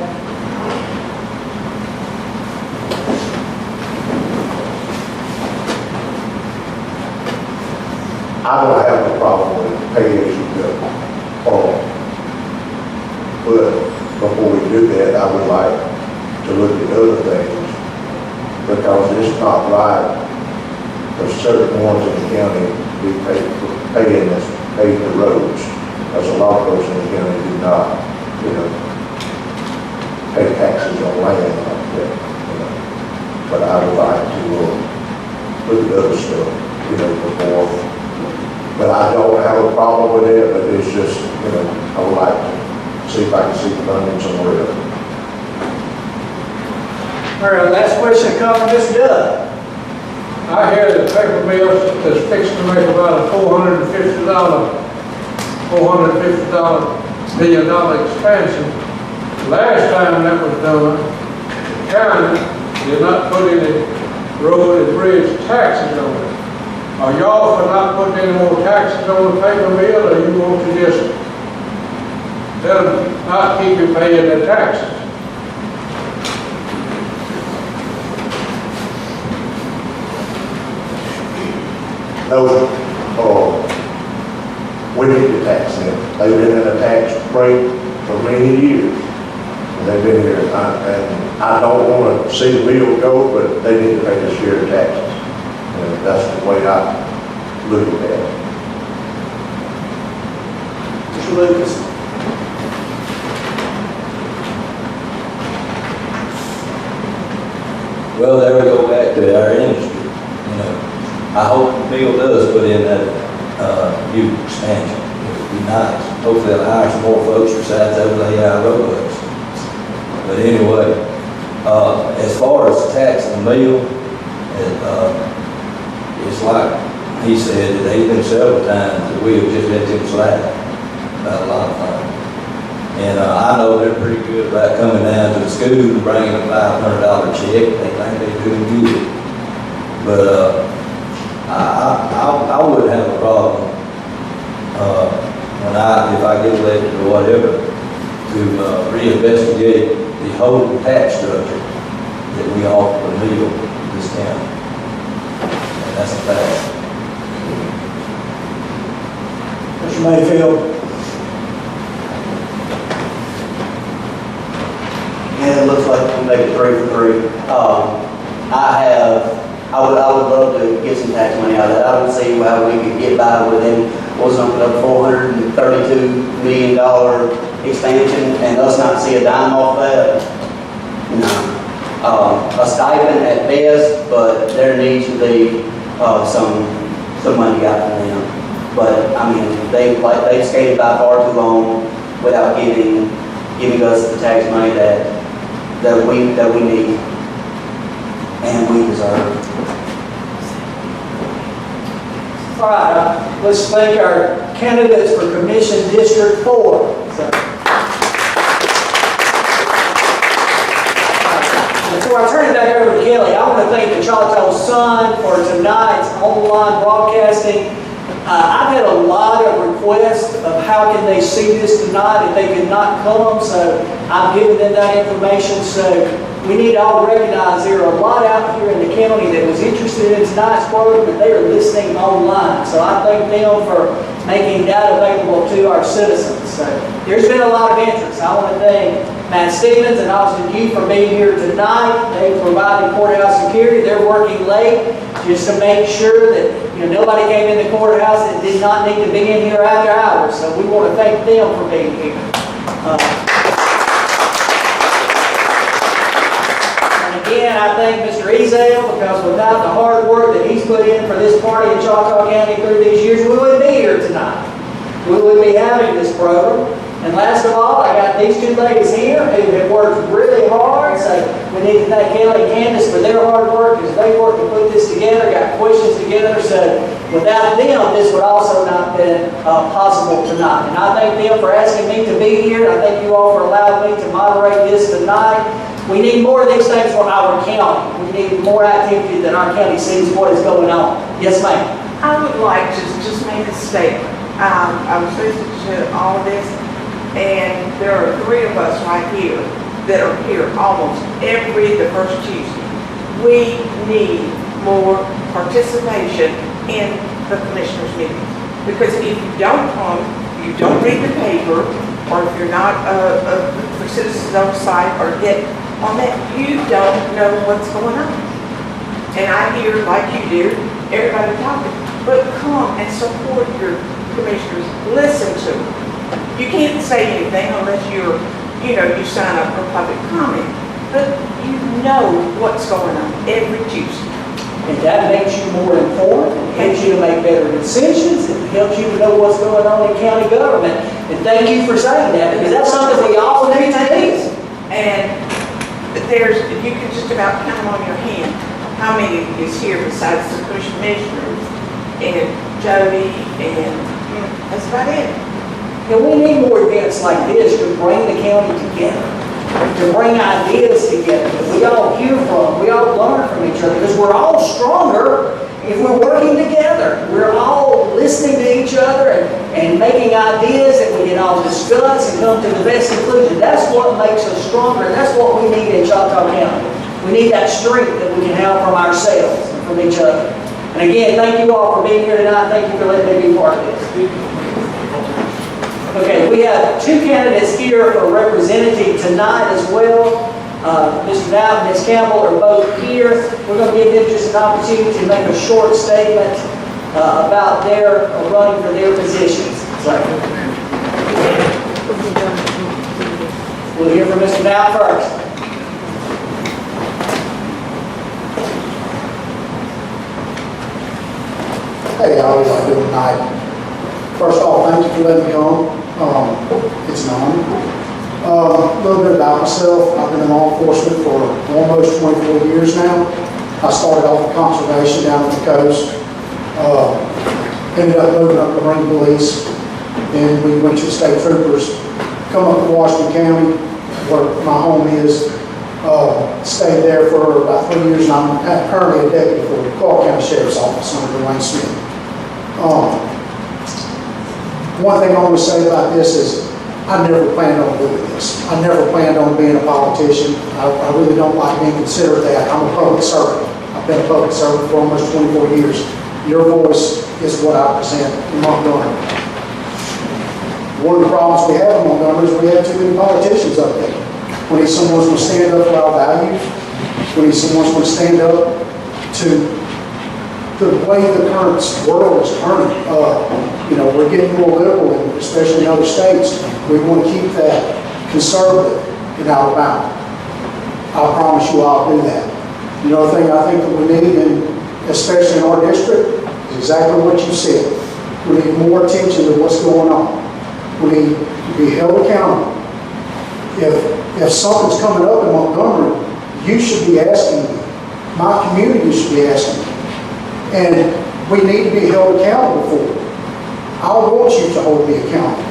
I don't have a problem with pay-as-you-go. But before we do that, I would like to look at other things, because it's not right for certain ones in the county to be paid for paying the roads, as a lot of folks in the county do not, pay taxes on land like that, But I would like to look at other stuff, before. But I don't have a problem with it, but it's just, I would like to see if I can see the funding somewhere else. All right, last question comes from Mr. Judd. I hear that paper mill is fixing to make about a $450 million expansion. Last time that was done, the county did not put any road and bridge taxes on it. Are y'all for not putting any more taxes on the paper mill, or you want to just let them not keep you paying their taxes? No, we need to tax them. They've been in a tax break for many years. And they've been here, and I don't want to see the mill go, but they need to pay their share of taxes. And that's the way I look at that. Mr. Lucas? Well, there we go back to our industry. You know, I hope the mill does put in that, new expansion. It would be nice. Hopefully it'll hire some more folks besides those AI robots. But anyway, as far as taxing the mill, it's like he said, that there's been several times that we have just let them slide about a lot of things. And I know they're pretty good about coming down to the school and bringing a $500 check. They think they're doing good. But I wouldn't have a problem if I get elected or whatever to reinvestigate the whole tax structure that we offer the middle of this county. And that's a fact. Mr. Mayfield? And it looks like we make it 3 for 3. I would love to get some tax money out of that. I don't see how we could get by with them, what's up with a $432 million expansion and us not see a dime off that. No. A stipend at best, but there needs to be some money out from them. But I mean, they've skated by far too long without giving us the tax money that we need and we deserve. All right, let's thank our candidates for Commission District 4. So, before I turn it back over to Kelly, I want to thank the Choctaw Sun for tonight's online broadcasting. I've had a lot of requests of how can they see this tonight if they could not come, so I've given them that information. So we need to all recognize there are a lot out here in the county that was interested in tonight's program, but they are listening online. So I thank them for making that available to our citizens. So there's been a lot of interest. I want to thank Matt Stevens and Austin you for being here tonight. They provided courthouse security. They're working late just to make sure that nobody came in the courthouse that did not need to be in here after hours. So we want to thank them for being here. And again, I thank Mr. Ezell because without the hard work that he's put in for this party in Choctaw County through these years, we wouldn't be here tonight. We wouldn't be having this program. And last of all, I got these two ladies here who have worked really hard. So we need to thank Kelly and Candace for their hard work as they worked to put this together, got questions together. So without them, this would also not have been possible tonight. And I thank them for asking me to be here. I thank you all for allowing me to moderate this tonight. We need more of these things for our county. We need more activity that our county sees what is going on. Yes, ma'am. I would like to just make a statement. I was listening to all of this, and there are 3 of us right here that are here almost the first Tuesday. We need more participation in the commissioners' meetings. Because if you don't come, you don't read the paper, or if you're not for citizens on site or get on that, you don't know what's going on. And I hear, like you do, everybody talking, but come and support your commissioners, listen to them. You can't say anything unless you sign up for public comment, but you know what's going on every Tuesday. And that makes you more informed, it helps you to make better decisions, it helps you to know what's going on in county government. And thank you for saying that, because that's something we all need to do. And you can just about count on your hand how many is here besides the commissioners and Jody, and that's about it. And we need more events like this to bring the county together, to bring ideas together, that we all hear from, we all learn from each other, because we're all stronger if we're working together. We're all listening to each other and making ideas that we can all discuss and come to the best conclusion. That's what makes us stronger, and that's what we need in Choctaw County. We need that strength that we can have from ourselves and from each other. And again, thank you all for being here tonight. Thank you for letting me be part of this. Okay, we have 2 candidates here for representative tonight as well. Mr. Knapp and Ms. Campbell are both here. We're going to give them just an opportunity to make a short statement about their running for their positions. So, we'll hear from Mr. Knapp first. Hey, how are you doing tonight? First off, thank you for letting me come. It's an honor. A little bit about myself. I've been in law enforcement for almost 24 years now. I started off with conservation down on the coast. Ended up moving up to Marine Police. Then we went to the State Troopers. Come up to Washington County, where my home is. Stayed there for about 3 years, and I'm currently a deputy for the Clark County Sheriff's Office under Dwayne Smith. One thing I want to say about this is I never planned on doing this. I never planned on being a politician. I really don't like being considered that. I'm a public servant. I've been a public servant for almost 24 years. Your voice is what I present in Montgomery. One of the problems we have in Montgomery is we have too many politicians up there. We need someone who's going to stand up for our values. We need someone who's going to stand up to the way the current world is turning. We're getting more liberal, and especially in other states. We want to keep that conservative in Alabama. I promise you I'll do that. The other thing I think that we need, and especially in our district, is exactly what you said. We need more attention to what's going on. We need to be held accountable. If something's coming up in Montgomery, you should be asking me. My community should be asking me. And we need to be held accountable for it. I want you to hold me accountable.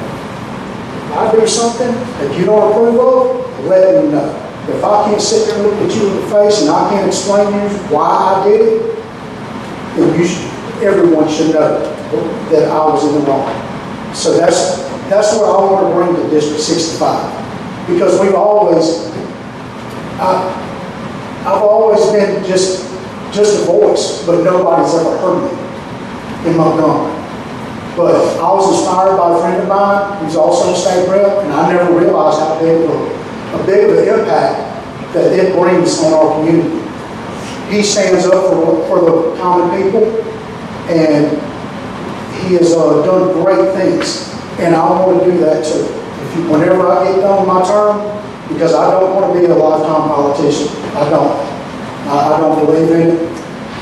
If I do something that you don't approve of, let me know. If I can't sit there and look at you in the face and I can't explain to you why I did it, then everyone should know that I was in the wrong. So that's what I want to bring to District 65. Because I've always been just a voice, but nobody's ever heard me in Montgomery. But I was inspired by a friend of mine who's also a state rep, and I never realized how big of an impact that it brings on our community. He stands up for the common people, and he has done great things, and I want to do that too. Whenever I get done with my term, because I don't want to be a lifetime politician. I don't believe in it.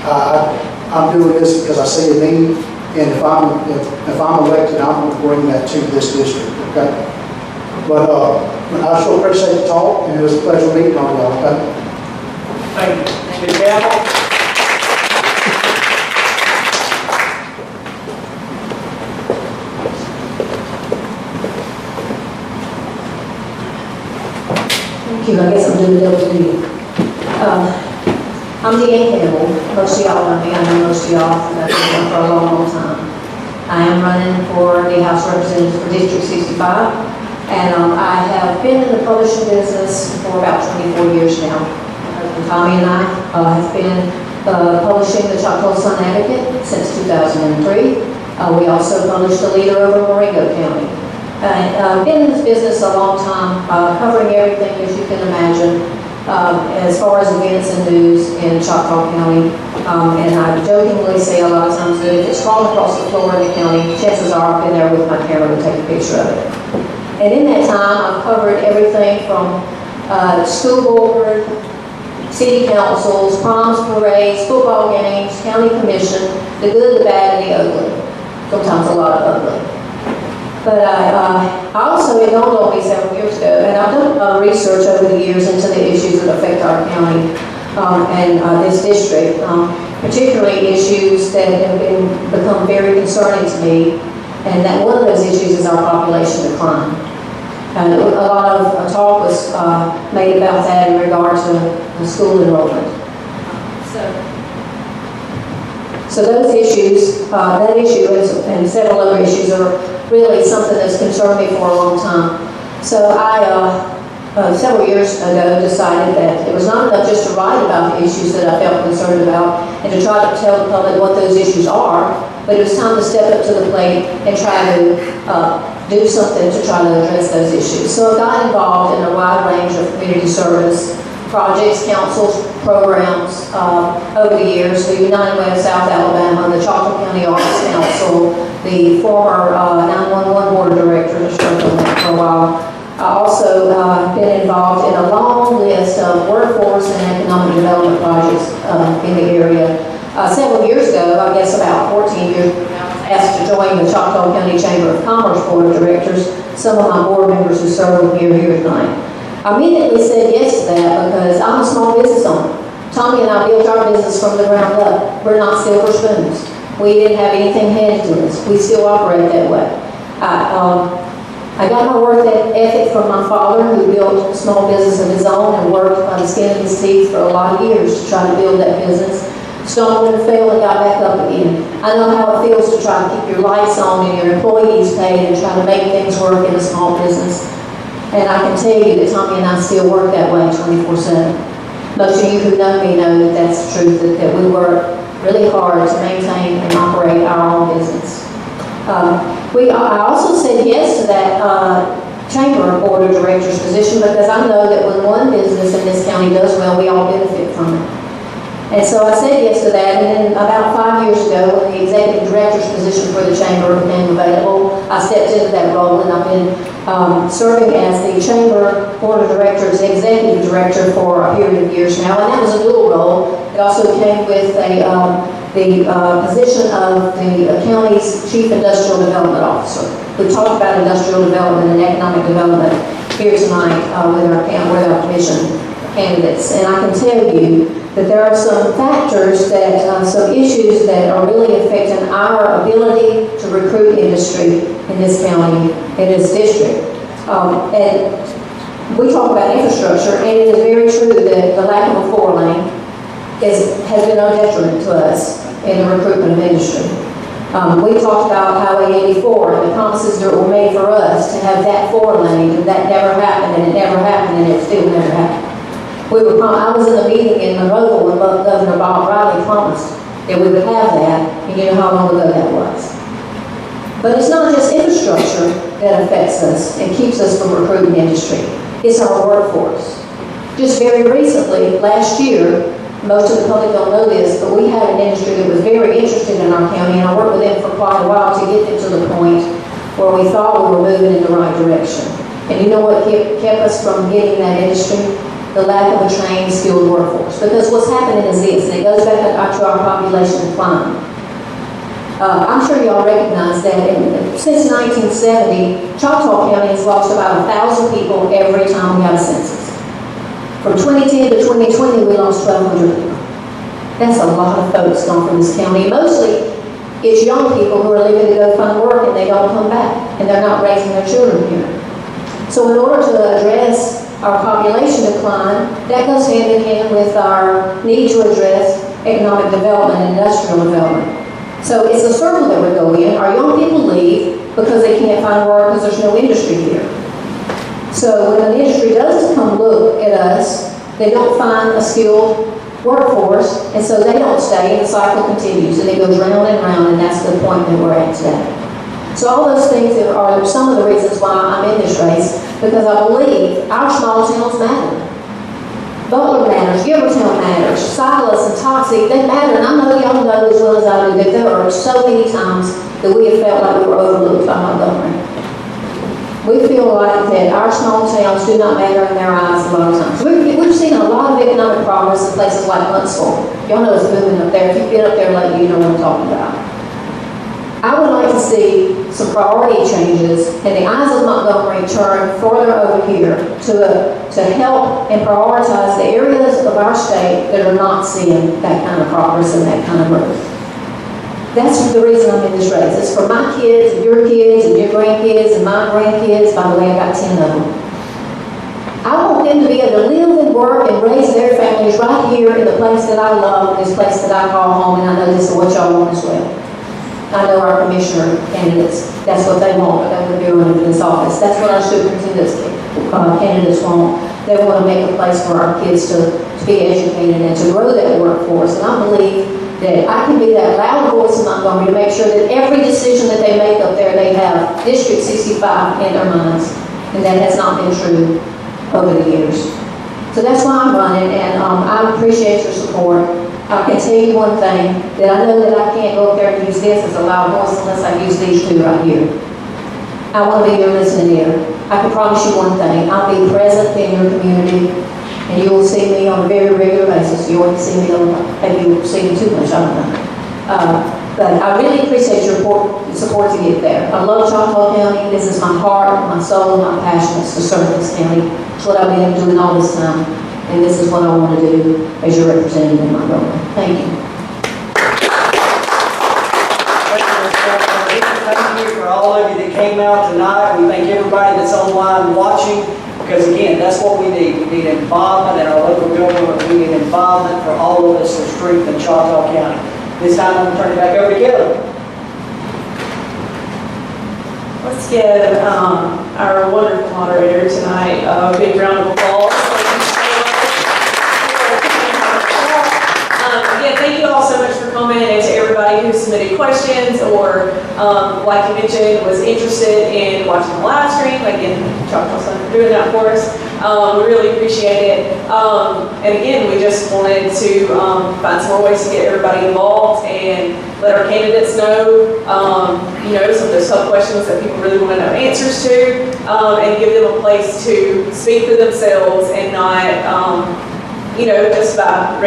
I'm doing this because I see a need, and if I'm elected, I'm going to bring that to this district. Okay. But I sure appreciate the talk, and it was a pleasure meeting all y'all. Okay. Thank you. Ms. Campbell? I guess I'm doing double duty. I'm Deanne Campbell. Most of y'all know me. I know most of y'all. I've been here for a long, long time. I am running for the House of Representatives for District 65, and I have been in the publishing business for about 24 years now. My husband Tommy and I have been publishing the Choctaw Sun Advocate since 2003. We also published the Leader over Marengo County. I've been in this business a long time, covering everything as you can imagine, as far as events and news in Choctaw County. And I jokingly say a lot of times that if it's crawling across the floor in the county, chances are I've been there with my camera to take a picture of it. And in that time, I've covered everything from school board, city councils, proms, parades, football games, county commission, the good, the bad, and the ugly. Sometimes a lot of ugly. But I also, it dawned on me several years ago, and I've done a lot of research over the years into the issues that affect our county and this district, particularly issues that have become very concerning to me, and that one of those issues is our population decline. And a lot of talk was made about that in regard to the school enrollment. So those issues, that issue and several other issues are really something that's concerned me for a long time. So I, several years ago, decided that it was not enough just to write about the issues that I felt concerned about and to try to tell the public what those issues are, but it was time to step up to the plate and try to do something to try to address those issues. So I got involved in a wide range of community service projects, councils, programs over the years. The United Way of South Alabama, the Choctaw County Arts Council, the former 911 Board of Directors, I served on that for a while. I also been involved in a long list of workforce and economic development projects in the area. Several years ago, I guess about 14 years ago, I was asked to join the Choctaw County Chamber of Commerce Board of Directors. Some of my board members who serve with me are here tonight. I immediately said yes to that because I'm a small business owner. Tommy and I built our business from the ground up. We're not silver spoons. We didn't have anything handed to us. We still operate that way. I got my work ethic from my father, who built a small business of his own and worked by the skin of his teeth for a lot of years to try to build that business. Stumbled and failed and got back up again. I know how it feels to try to keep your lights on and your employees paid and try to make things work in a small business. And I can tell you that Tommy and I still work that way 24/7. Most of you who know me know that that's the truth, that we work really hard to maintain and operate our own business. I also said yes to that Chamber Board of Directors position because I know that when one business in this county does well, we all benefit from it. And so I said yes to that, and then about 5 years ago, when the executive director's position for the chamber became available, I stepped into that role, and I've been serving as the Chamber Board of Directors Executive Director for a period of years now, and that was a dual role. It also came with the position of the county's Chief Industrial Development Officer. We talked about industrial development and economic development here tonight with our commission candidates, and I can tell you that there are some factors some issues that are really affecting our ability to recruit industry in this county, in this district. And we talk about infrastructure, and it is very true that the lack of a 4-lane has been a detriment to us in the recruitment of industry. We talked about Highway 84 and the promises that were made for us to have that 4-lane, and that never happened, and it never happened, and it still never happened. I was in a meeting in Monroeville when Governor Bob Riley promised that we would have that, and you know how long ago that was. But it's not just infrastructure that affects us and keeps us from recruiting industry. It's our workforce. Just very recently, last year, most of the public don't know this, but we had an industry that was very interested in our county, and I worked with them for quite a while to get them to the point where we thought we were moving in the right direction. And you know what kept us from getting that industry? The lack of a trained, skilled workforce. Because what's happening is this, and it goes back to our population decline. I'm sure y'all recognize that since 1970, Choctaw County has lost about 1,000 people every time we have a census. From 2010 to 2020, we lost 1,200 people. That's a lot of folks gone from this county. Mostly, it's young people who are leaving to go find work and they don't come back, and they're not raising their children here. So in order to address our population decline, that goes hand in hand with our need to address economic development and industrial development. So it's a circle that we go in. Our young people leave because they can't find work because there's no industry here. So when an industry does come look at us, they don't find a skilled workforce, and so they don't stay, and the cycle continues, and it goes round and round, and that's the point that we're at today. So all those things are some of the reasons why I'm in this race, because I believe our small towns matter. Butler matters, Givertown matters, Silas and Toxic, they matter, and I know y'all know as well as I do that there are so many times that we have felt like we were overlooked by Montgomery. We feel like that our small towns do not matter in their eyes a lot of times. We've seen a lot of economic progress in places like Huntsville. Y'all know it's moving up there. If you've been up there lately, you know what I'm talking about. I would like to see some priority changes and the eyes of Montgomery turn further over here to help and prioritize the areas of our state that are not seeing that kind of progress and that kind of growth. That's the reason I'm in this race. It's for my kids and your grandkids and my grandkids. By the way, I got 10 of them. I want them to be able to live and work and raise their families right here in the place that I love, this place that I call home, and I know this is what y'all want as well. I know our commissioner candidates, that's what they want, but they would be running for this office. That's what our superintendent's candidates want. They want to make a place for our kids to be educated and to grow that workforce. And I believe that I can be that loud voice in Montgomery to make sure that every decision that they make up there, they have District 65 in their minds. And that has not been true over the years. So that's why I'm running, and I appreciate your support. I can tell you one thing, that I know that I can't go up there and use this as a loud voice unless I use these two right here. I want to be your listening ear. I can promise you one thing, I'll be present in your community, and you will see me on a very regular basis. You won't see me, maybe you'll see me too much, I don't know. But I really appreciate your support to get there. I love Choctaw County. This is my heart, my soul, my passion is to serve this county. It's what I've been doing all this time, and this is what I want to do as your representative in my role. Thank you. Thank you for all of you that came out tonight. We thank everybody that's online watching, because again, that's what we need. We need involvement in our local government. We need involvement for all of us to strengthen Choctaw County. This time I'm going to turn it back over to Kelly. Let's give our wonderful moderator tonight a big round of applause. Again, thank you all so much for coming, and to everybody who submitted questions or, like you mentioned, was interested in watching the live stream. Again, Choctaw Sun for doing that for us. We really appreciate it. And again, we just wanted to find some more ways to get everybody involved and let our candidates know, some of those tough questions that people really want to know answers to, and give them a place to speak for themselves and not, just by